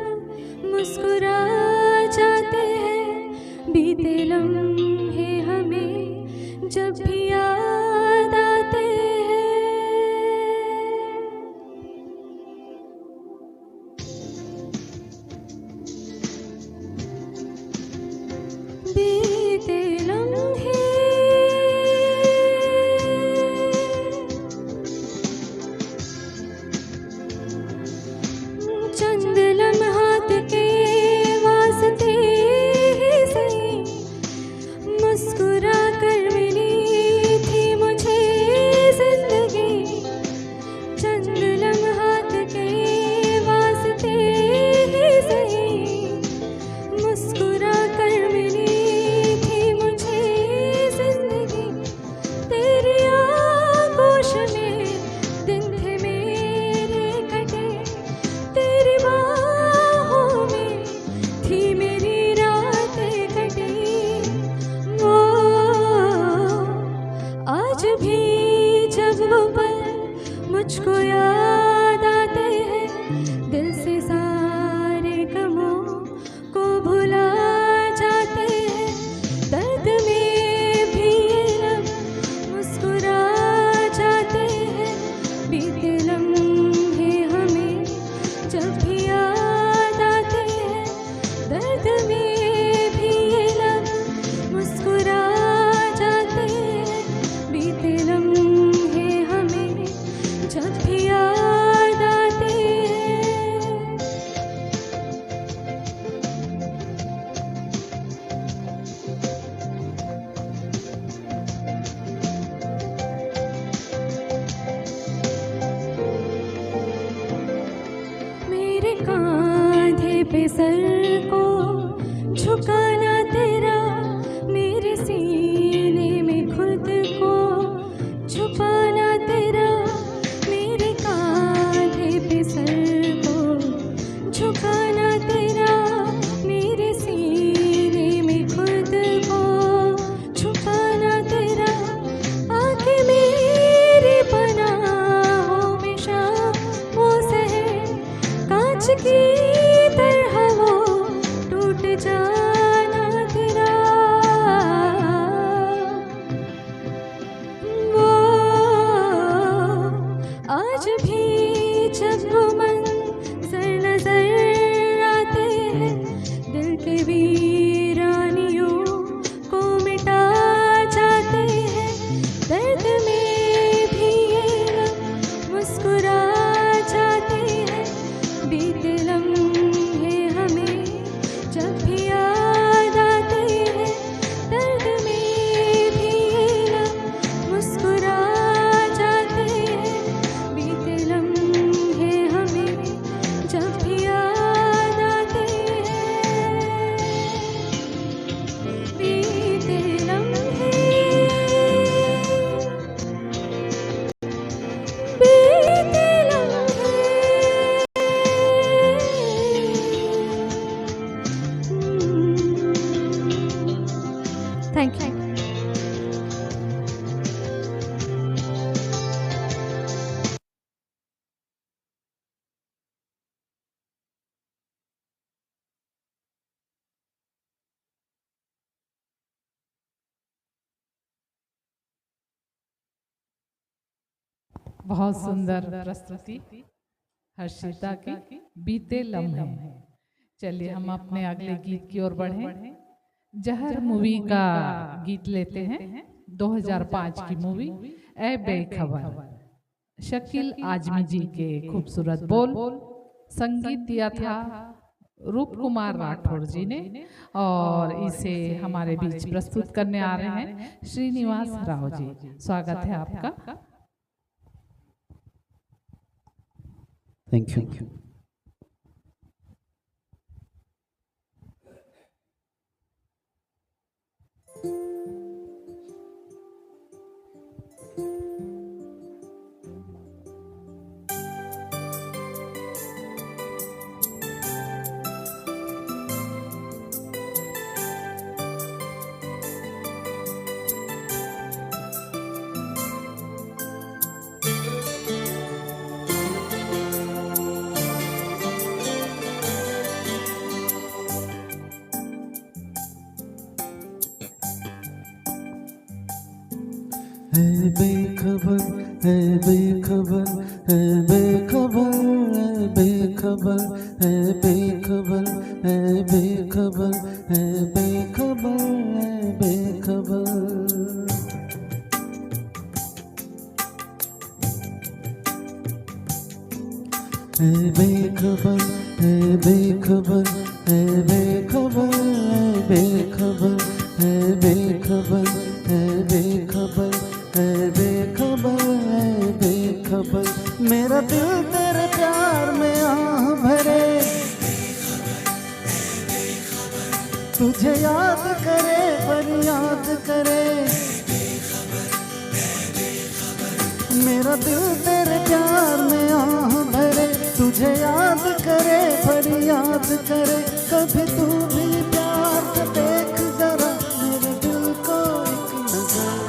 मुस्कुरा जाते हैं, बीते लम्हे हमें जब भी याद आते हैं। बीते लम्हे झुकाना तेरा मेरे सीने में खुद को, छुपाना तेरा मेरे कांधे पे सर को, झुकाना तेरा मेरे सीने में खुद को, छुपाना तेरा आके मेरी पनाहों में शामों से कांच की तरह वो टूट जाना तेरा। वो आज भी जब वो मंजर नजर आते हैं, दिल के वीरानियों को मिटा जाते हैं। दर्द में भी ये लम्हे मुस्कुरा जाते हैं, बीते लम्हे हमें जब भी याद आते हैं। दर्द में भी ये लम्हे मुस्कुरा जाते हैं, बीते लम्हे हमें जब भी याद आते हैं। बीते लम्हे, बीते लम्हे। Thank you. बहुत सुंदर प्रस्तुति हर्षिता की बीते लम्हे। चलिए हम अपने अगले गीत की ओर बढ़ें। जहर मूवी का गीत लेते हैं, 2005 की मूवी ए बेखबर। शकील आजमी जी के खूबसूरत बोल, संगीत दिया था रूप कुमार राठौर जी ने, और इसे हमारे बीच प्रस्तुत करने आ रहे हैं श्रीनिवास राव जी। स्वागत है आपका। Thank you. है बेखबर, है बेखबर, है बेखबर, है बेखबर, है बेखबर, है बेखबर, है बेखबर, है बेखबर। है बेखबर, है बेखबर, है बेखबर, है बेखबर, है बेखबर, है बेखबर, है बेखबर, है बेखबर। मेरा दिल तेरे प्यार में आह भरे, तुझे याद करे फरियाद करे। मेरा दिल तेरे प्यार में आह भरे, तुझे याद करे फरियाद करे। कभी तू भी प्यार से देख जरा मेरे दिल को एक नजर।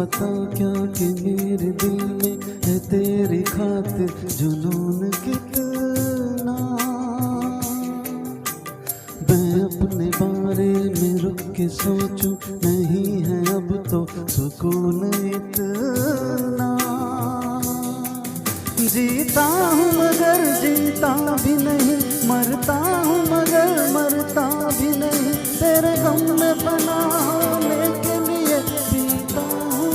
पता क्या कि मेरे दिल में है तेरी खातिर जुनून कितना। मैं अपने बारे में रुक के सोचूं, नहीं है अब तो सुकून इतना। जीता हूँ मगर जीता भी नहीं, मरता हूँ मगर मरता भी नहीं। तेरे गम में बना होने के लिए जीता हूँ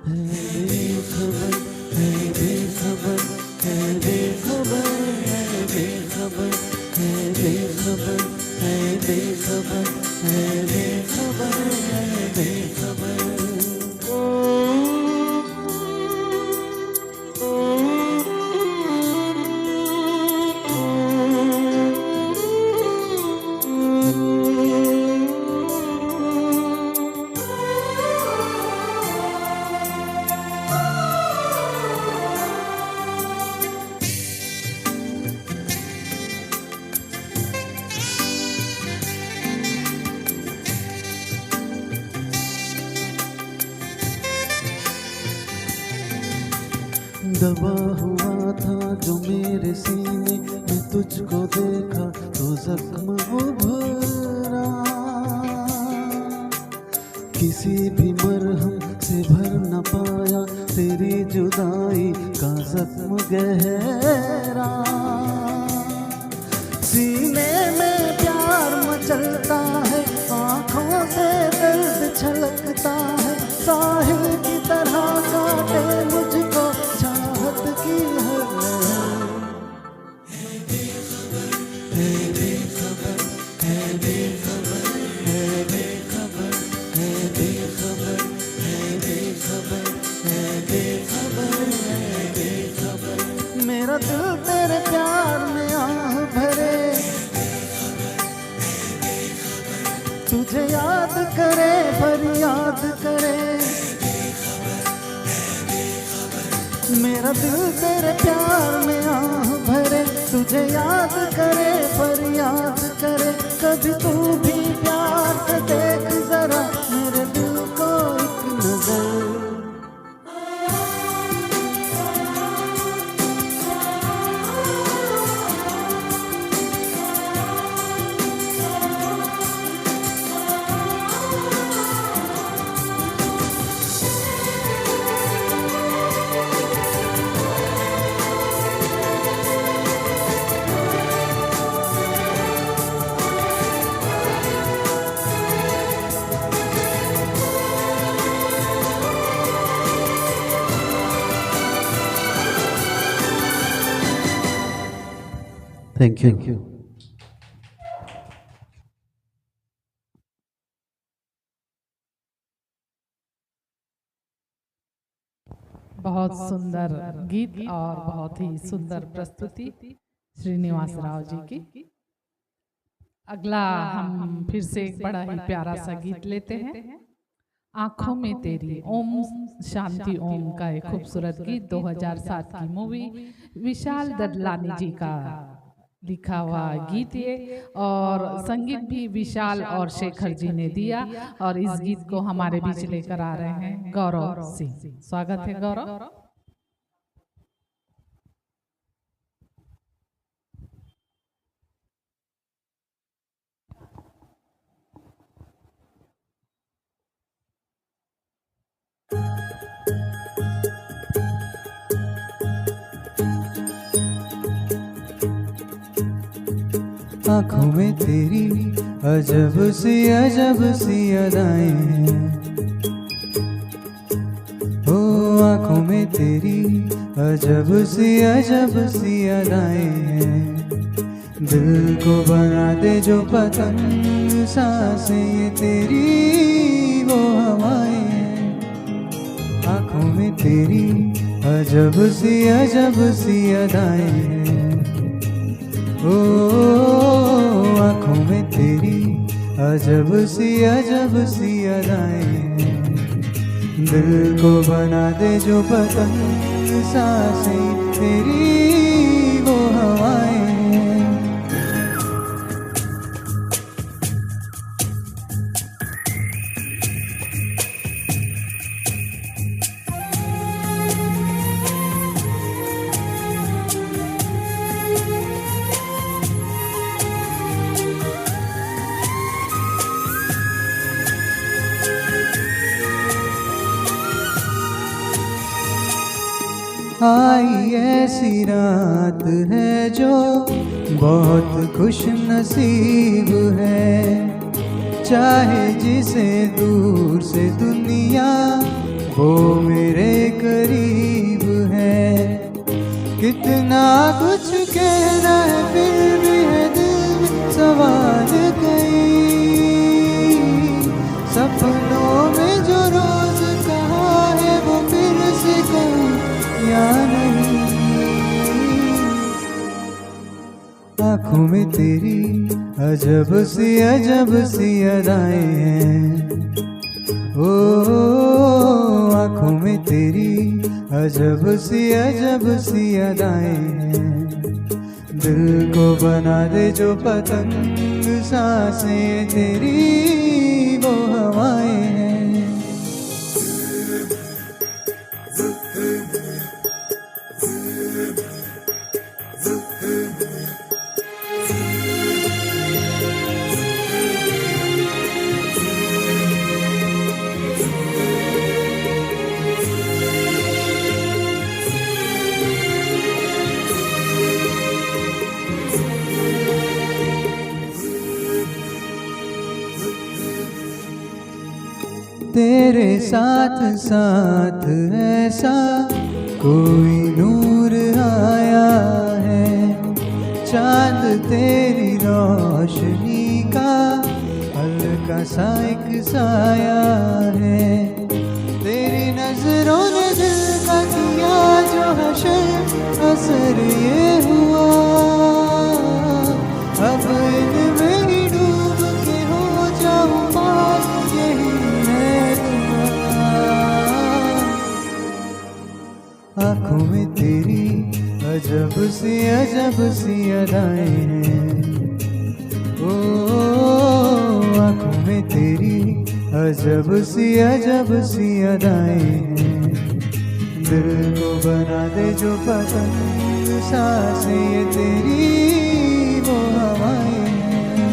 मैं। है बेखबर, है बेखबर, है बेखबर, है बेखबर, है बेखबर, है बेखबर, है बेखबर, है बेखबर। दबा हुआ था जो मेरे सीने में, तुझको देखा तो जख्म उभरा। किसी भी मरहम से भर न पाया तेरी जुदाई का जख्म गहरा। सीने में प्यार मचलता है, आँखों से दर्द छलकता है। साहिल की तरह काटे मुझको चाहत की हर लहर। है बेखबर, है बेखबर, है बेखबर, है बेखबर, है बेखबर, है बेखबर, है बेखबर। मेरा दिल तेरे प्यार में आह भरे, तुझे याद करे फरियाद करे। मेरा दिल तेरे प्यार में आह भरे, तुझे याद करे फरियाद करे। कभी तू भी प्यार से देख जरा मेरे दिल को एक नजर। Thank you. बहुत सुंदर गीत और बहुत ही सुंदर प्रस्तुति श्रीनिवास राव जी की। अगला हम फिर से एक बड़ा ही प्यारा सा गीत लेते हैं, आंखों में तेरी। ओम शांति ओम का एक खूबसूरत गीत 2007 की मूवी विशाल ददलानी जी का लिखा हुआ गीत ये, और संगीत भी विशाल और शेखर जी ने दिया। और इस गीत को हमारे बीच लेकर आ रहे हैं गौरव सिंह। स्वागत है गौरव। आँखों में तेरी अजब सी अदाएं हैं। ओ आँखों में तेरी अजब सी अदाएं हैं। दिल को बना दे जो पतंग, सांसें ये तेरी वो हवाएं हैं। आँखों में तेरी अजब सी अदाएं हैं। ओ आँखों में तेरी अजब सी अदाएं हैं। दिल को बना दे जो पतंग, सांसें तेरी वो हवाएं हैं। आई ऐसी रात है जो बहुत खुश नसीब है, चाहे जिसे दूर से दुनिया वो मेरे करीब है। कितना कुछ कहना है फिर भी है दिल में सवाल कई, सपनों में जो रोज कहा है वो फिर से कहूं या नहीं। आँखों में तेरी अजब सी अदाएं हैं, ओ आँखों में तेरी अजब सी अदाएं हैं। दिल को बना दे जो पतंग, सांसें तेरी वो हवाएं हैं। तेरे साथ साथ ऐसा कोई नूर आया है, चांद तेरी रोशनी का हल्का सा एक साया है। तेरी नजरों ने दिल का किया जो हशर, असर ये हुआ अब इनमें ही डूब के हो जाऊं पास, यही आँखों में तेरी अजब सी अदाएं हैं, ओ आँखों में तेरी अजब सी अदाएं हैं। दिल को बना दे जो पसंद, सांसें ये तेरी वो हवाएं हैं।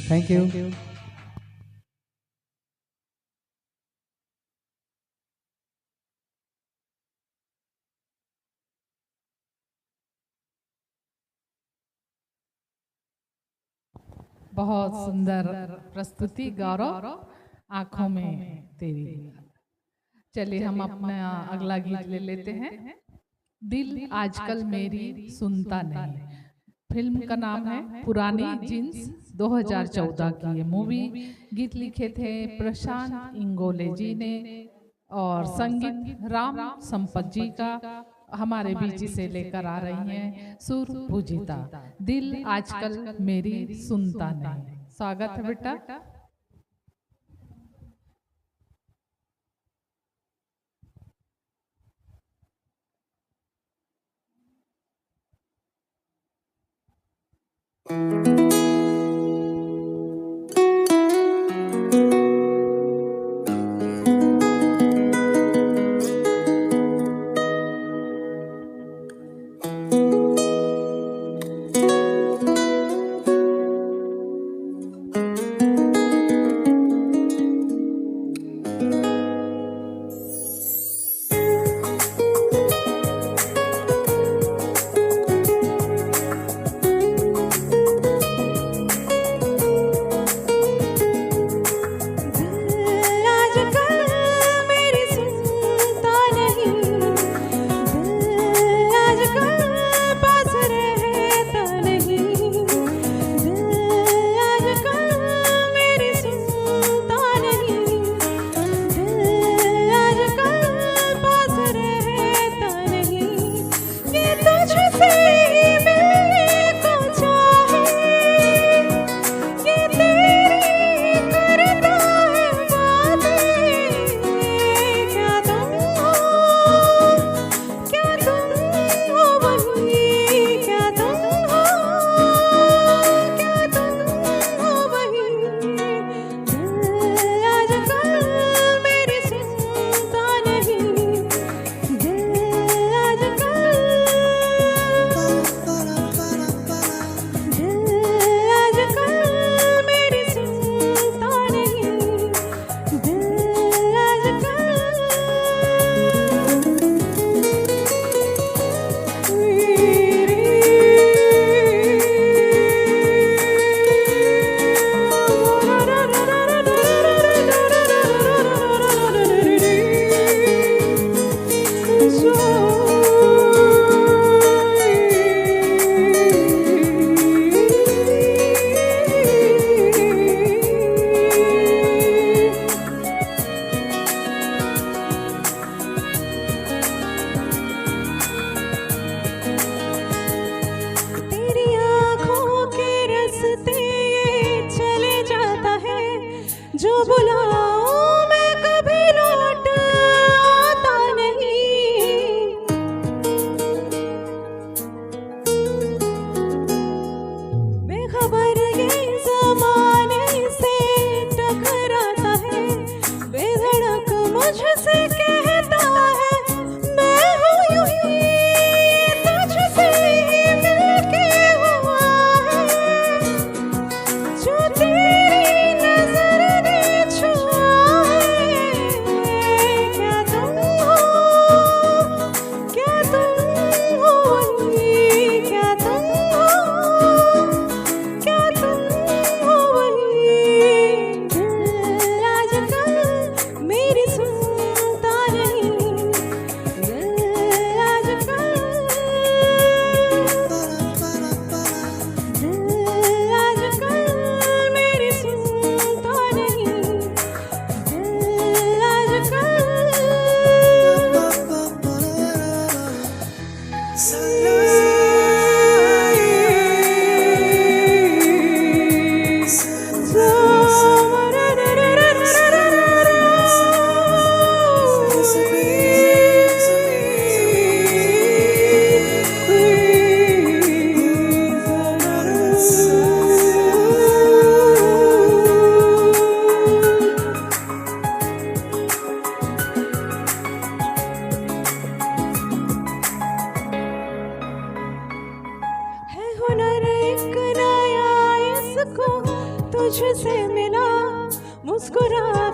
Thank you. बहुत सुंदर प्रस्तुति गौरव, आंखों में तेरी। चलिए हम अपना अगला गीत ले लेते हैं। दिल आजकल मेरी सुनता नहीं। फिल्म का नाम है पुरानी जींस, 2014 की ये मूवी। गीत लिखे थे प्रशांत इंगोले जी ने और संगीत राम संपत जी का। हमारे बीच से लेकर आ रही हैं सुर पूजिता। दिल आजकल मेरी सुनता नहीं। स्वागत है बेटा।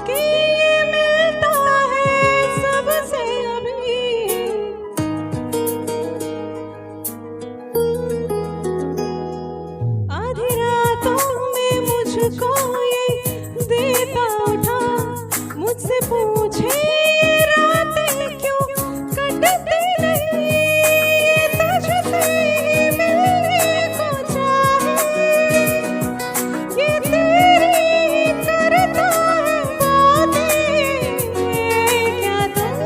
कि ये मिलता है सबसे अभी। आधी रातों में मुझको ये देता उठा, मुझसे पूछे ये रातें क्यों कटती नहीं, ये तुझसे मिलने को चाहे, ये तेरी करता है बातें। क्या तुम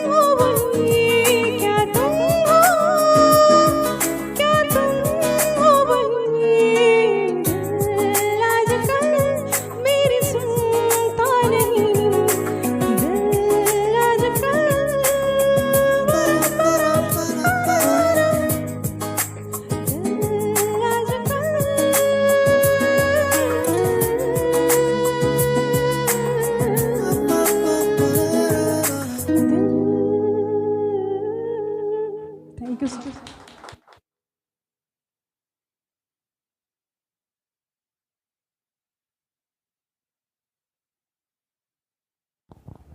हो वही, क्या तुम हो वही। दिल आजकल मेरी सुनता नहीं, दिल आजकल थैंक यू सर।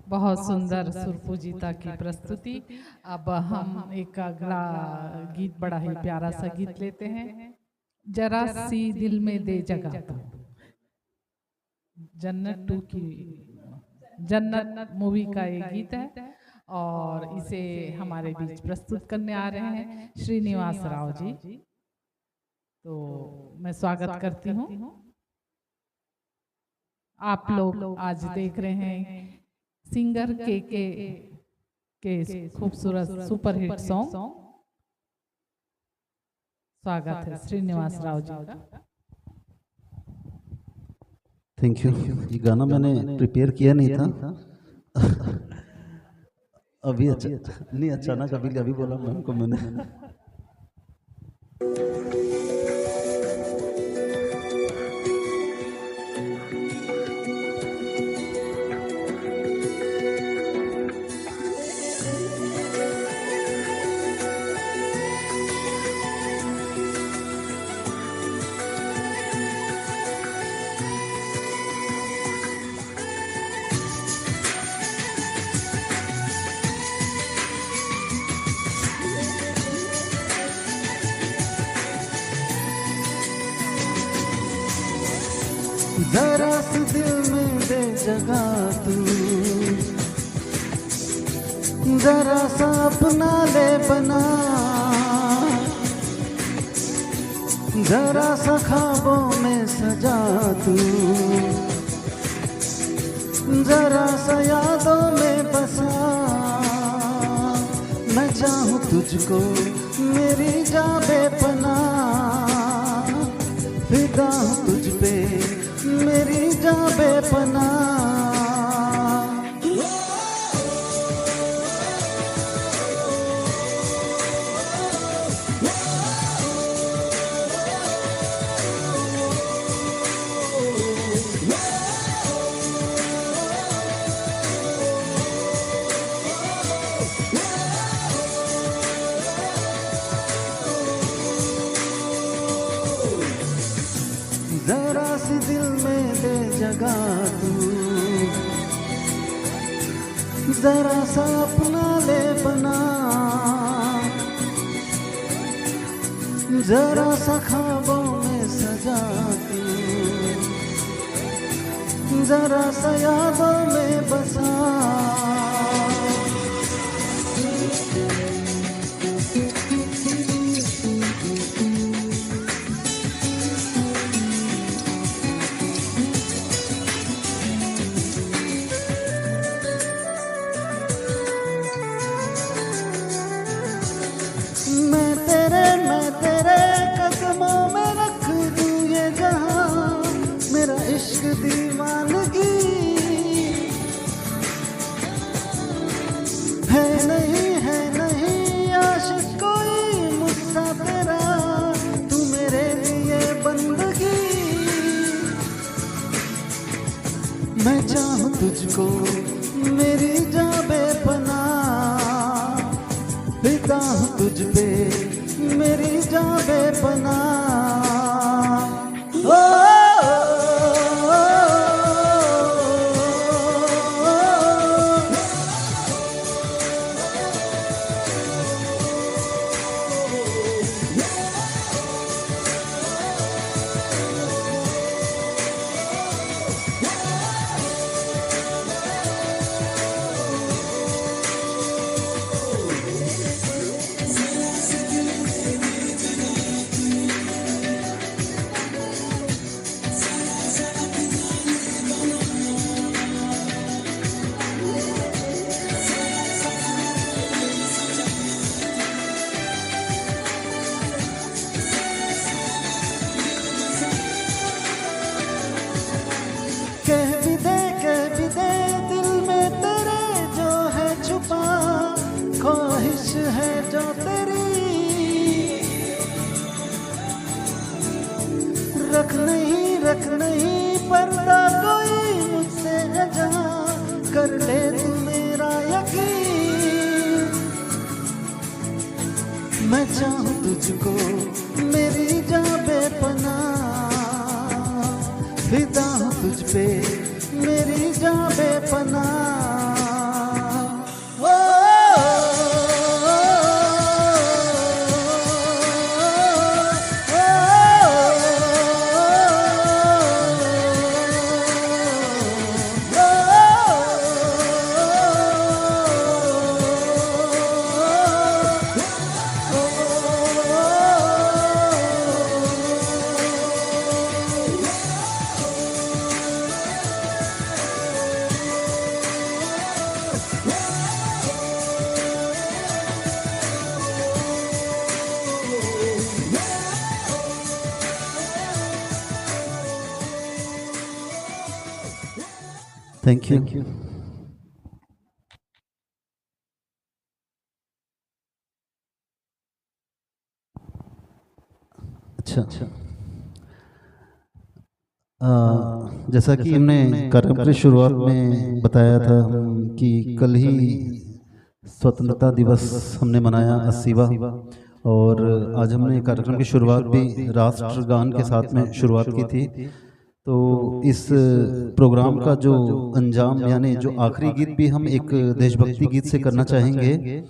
बहुत सुंदर सुरपूजिता की प्रस्तुति। अब हम एक अगला गीत, बड़ा ही प्यारा सा गीत लेते हैं, जरा सी दिल में दे जगह तू। जन्नत 2 की, जन्नत मूवी का ये गीत है और इसे हमारे बीच प्रस्तुत करने आ रहे हैं श्रीनिवास राव जी। तो मैं स्वागत करती हूँ। आप लोग आज देख रहे हैं सिंगर के खूबसूरत सुपरहिट सॉन्ग। स्वागत है श्रीनिवास राव जी का। Thank you. ये गाना मैंने प्रिपेयर किया नहीं था अभी नहीं, अचानक अभी बोला मैम को मैंने। जरा सी दिल में दे जगह तू, जरा सा अपना ले बना, जरा सा ख्वाबों में सजा तू, जरा सा यादों में बसा। मैं चाहूँ तुझको मेरी जान बेपनाह, फिदा हूँ तुझ पे मेरी जान बेपनाह। जरा सी दिल में दे जगह तू, जरा सा अपना ले बना, जरा सा ख्वाबों में सजा तू, जरा सा यादों में बसा। मैं तेरे कदमों में रख दूँ ये जहां, मेरा इश्क दीवानगी है नहीं आशिक कोई मुझसा तेरा, तू मेरे लिए बंदगी। मैं चाहूँ तुझको मेरी जान बेपनाह, फिदा हूँ तुझ पे मेरी जान बेपनाह। ओ कह भी दे दिल में तेरे जो है छुपा, ख्वाहिश है जो तेरी रख नहीं पर्दा कोई मुझसे अजा, कर ले तू मेरा यकीन। मैं चाहूँ तुझको मेरी जान बेपनाह, फिदा हूँ तुझ पे मेरी जान बेपनाह। Thank you. अच्छा जैसा कि हमने कार्यक्रम की शुरुआत में बताया था कि कल ही स्वतंत्रता दिवस हमने मनाया 80वां, और आज हमने कार्यक्रम की शुरुआत भी राष्ट्रगान के साथ में शुरुआत की थी। तो इस प्रोग्राम का जो अंजाम यानी जो आखिरी गीत भी हम एक देशभक्ति गीत से करना चाहेंगे।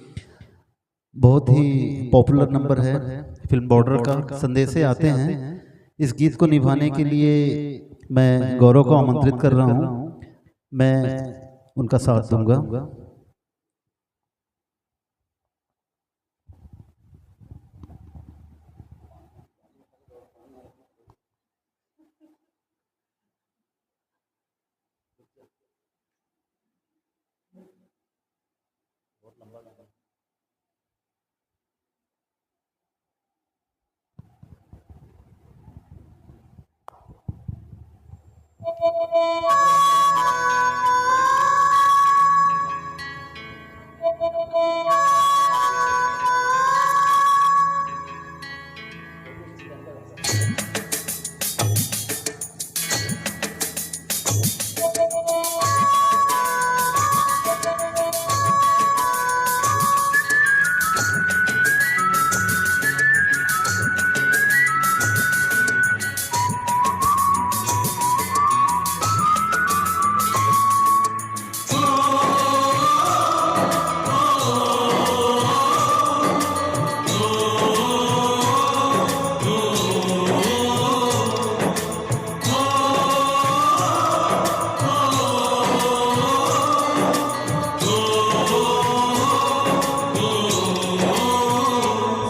बहुत ही पॉपुलर नंबर है, फिल्म बॉर्डर का संदेशे आते हैं। इस गीत को निभाने के लिए मैं गौरव को आमंत्रित कर रहा हूं, मैं उनका साथ दूंगा।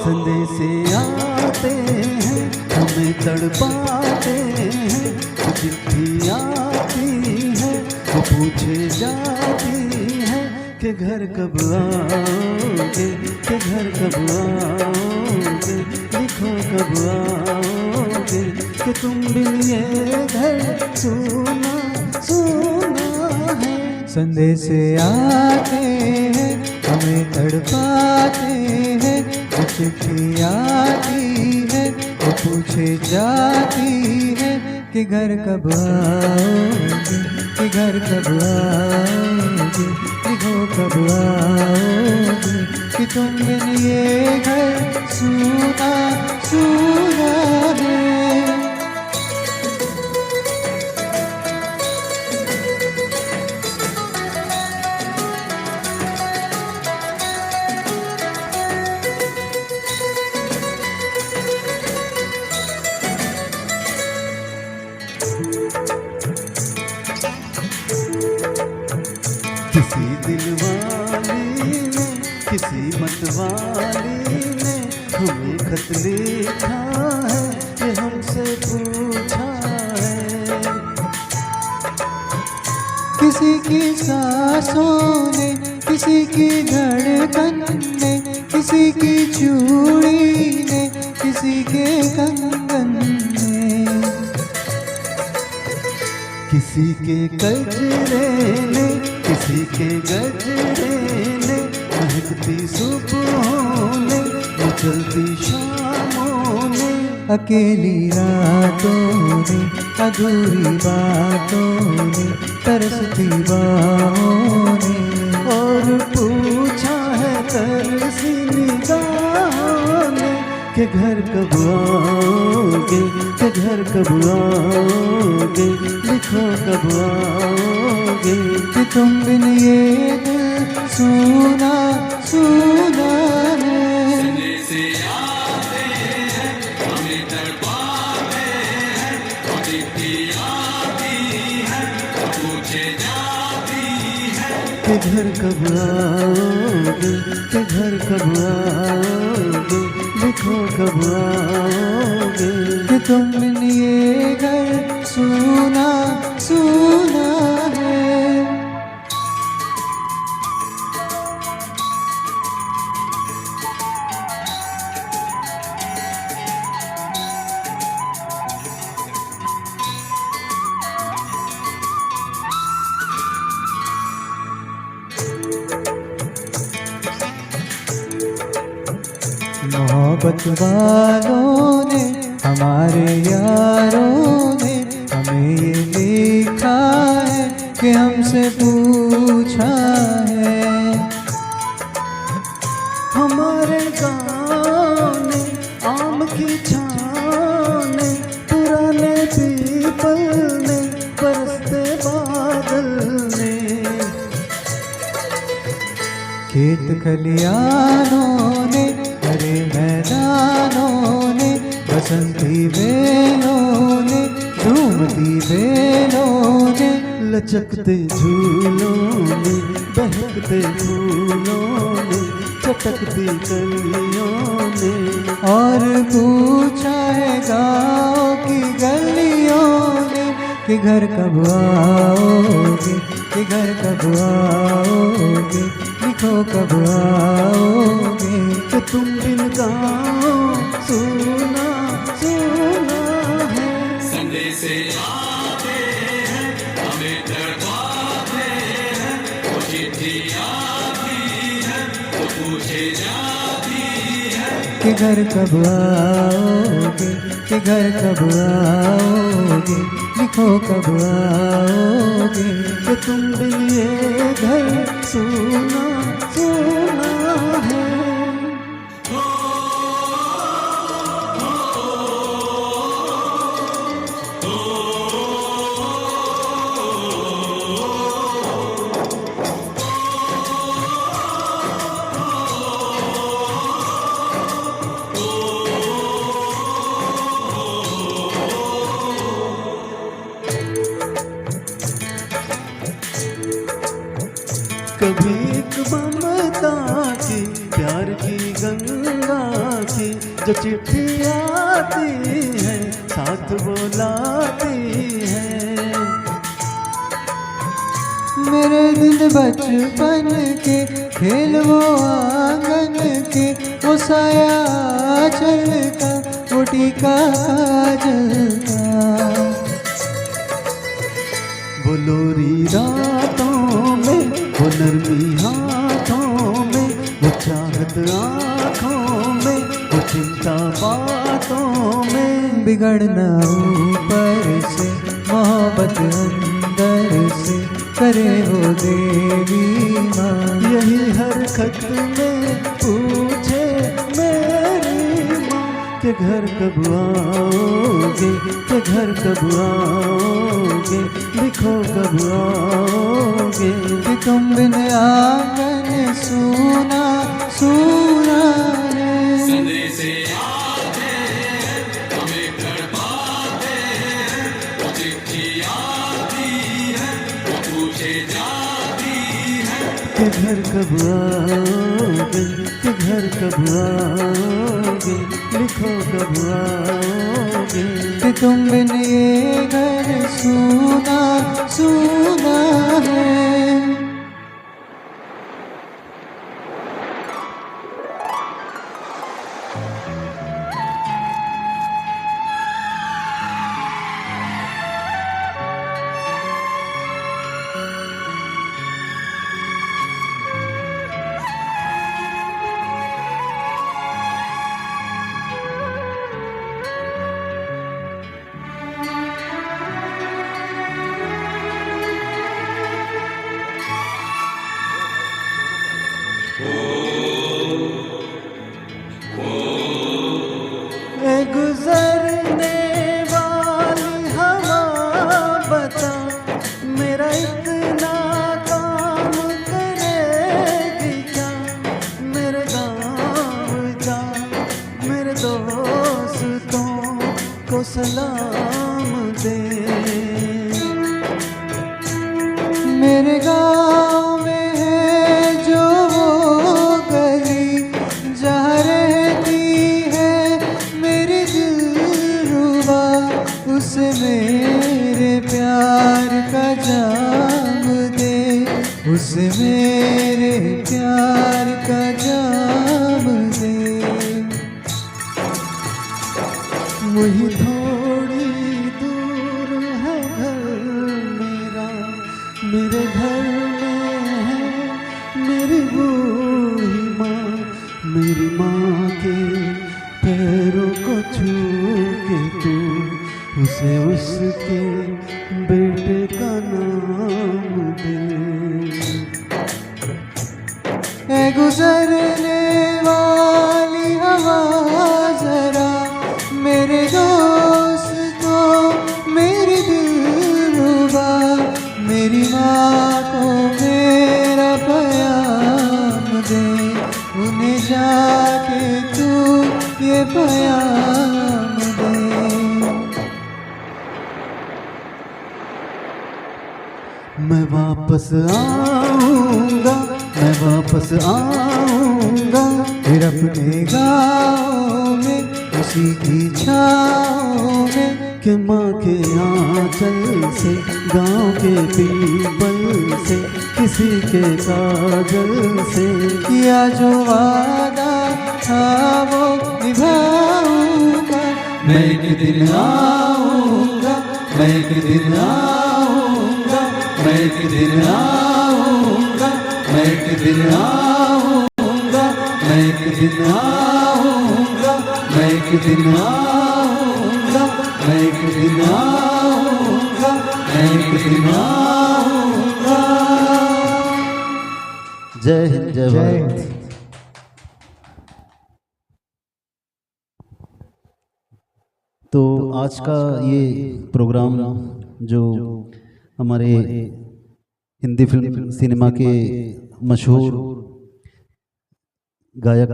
संदेशे आते हैं हमें तड़पाते हैं, चिट्ठी आती है वो पूछे जाती है कि घर कब आओगे, कि घर कब आओगे, लिखो कब आओगे, कि तुम बिन ये घर सुना सुना है। संदेशे आते हैं हमें तड़पाते हैं, चिट्ठी आती है वो पूछे जाती है कि घर कब आओगे, कि घर कब आओगे, लिखो कब आओगे, कि तुम बिन ये घर सुना सुना है। किसी दिलवाली ने, किसी मतवाली ने हमें खत लिखा है, ये हमसे पूछा है। किसी की सांसों ने, किसी की धड़कन ने, किसी की चूड़ी ने, किसी के कंगन ने, किसी के गजरे ने, किसी के गजरे ने, महकती सुबहों ने, मचलती शामों ने, अकेली रातों ने, अधूरी बातों ने, तरसती बाहों ने, और पूछा है तरसी निगाहों ने कि घर कब आओगे, कि घर कब आओगे, लिखो कब आओगे। कि तुम बिन ये दिल सूना सूना है। कि घर कब आओगे, कि घर कब आओगे, लिखो कब आओगे। कि तुम बिन ये घर सूना सूना है। मोहब्बत वालों ने, हमारे यारों ने हमें ये लिखा है कि हमसे पूछा है। हमारे गाँव ने, आम की छाँव ने, पुराने पीपल ने, बरसते बादल ने, खेत खलियानों ने, हरे मैदानों ने, बसंती बेलों ने, झूमती बेलों ने, लचकते झूलों ने, बहकते फूलों ने, चटकती कलियों ने, और पूछा है गाँव की गलियों ने कि घर कब आओगे, कि घर कब आओगे, लिखो कब आओगे। कि तुम बिन गाँव सुना सुना है। संदेशे आते हैं, हमें डरवाते हैं, वो चिट्ठी आती है, वो पूछे जाती है कि घर कब आओगे, कि घर कब आओगे, लिखो कब आओगे। कि तुम बिन ये घर सुना सुना है। कभी एक ममता की, प्यार की गंगा की, जो चिट्ठी आती है, साथ बुलाती है। मेरे दिन बचपन के खेल वो आंगन के, वो साया चलता, वो टीका जलता, वो लोरी रातों में, वो नरमी हाथों में, वो चाहत आँखों में, वो चिंता बातों में। बिगड़ना ऊपर से, मोहब्बत अंदर से, करे वो देवी माँ। यही हर खत में पूछे मेरी माँ कि घर कब आओगे, कि घर कब आओगे, लिखो कब आओगे। कि तुम बिन आंगन सूना सूना है। संदेशे आते हैं, हमें डरवाते हैं, वो चिट्ठी आती है, वो पूछे जाती है कि घर कब आओगे, कि घर कब आओगे, लिखो कब आओगे। कि तुम बिन ये घर सूना सूना है। मेरा इतना काम करेगी क्या, मेरे गाँव जा, मेरे दोस्तों को सलाम दे। मेरे गाँव में है जो वो गली जहाँ रहती है मेरी दिलरुबा, उसे मेरे प्यार का जाम दे, उसे मेरे प्यार का जाम दे। वही थोड़ी दूर है घर मेरा, मेरे घर में है मेरी बूढ़ी माँ, मेरी माँ के पैरों को छू के तू उसे उसके बेटे का नाम दे। है गुजरने वाली हवा जरा मेरे दोस्तों मेरी दिलरुबा, मेरी माँ को मेरा प्याम दे, उन्हें जाके तू ये प्याम दे। मैं वापस आऊँगा, मैं वापस आऊँगा, फिर अपने गाँव में उसी की छाँव में, कि माँ के आंचल से, गाँव के पीपल से, किसी के काजल से किया जो वादा था वो निभाऊंगा। मैं एक दिन आऊँगा, मैं एक दिन आऊँगा, मैं एक दिन आऊँगा, मैं एक दिन आऊँगा, मैं एक दिन आऊँगा, मैं एक दिन आऊँगा, मैं एक दिन आऊँगा, मैं एक दिन आऊँगा। जय हिंद, जय भारत। तो आज का ये प्रोग्राम जो हमारे हिंदी फिल्म सिनेमा के मशहूर गायक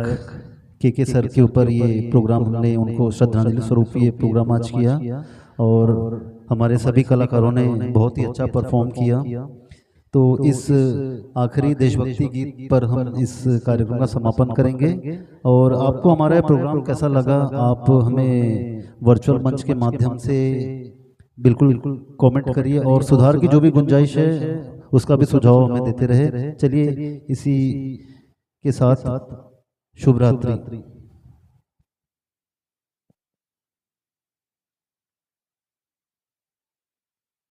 के सर के ऊपर ये प्रोग्राम हमने उनको श्रद्धांजलि स्वरूप ये प्रोग्राम आज किया, और हमारे सभी कलाकारों ने बहुत ही अच्छा परफॉर्म किया। तो इस आखिरी देशभक्ति गीत पर हम इस कार्यक्रम का समापन करेंगे। और आपको हमारा प्रोग्राम कैसा लगा, आप हमें वर्चुअल मंच के माध्यम से बिल्कुल कमेंट करिए, और सुधार की जो भी गुंजाइश है उसका भी सुझाव हमें देते रहे। चलिए इसी के साथ शुभ रात्रि।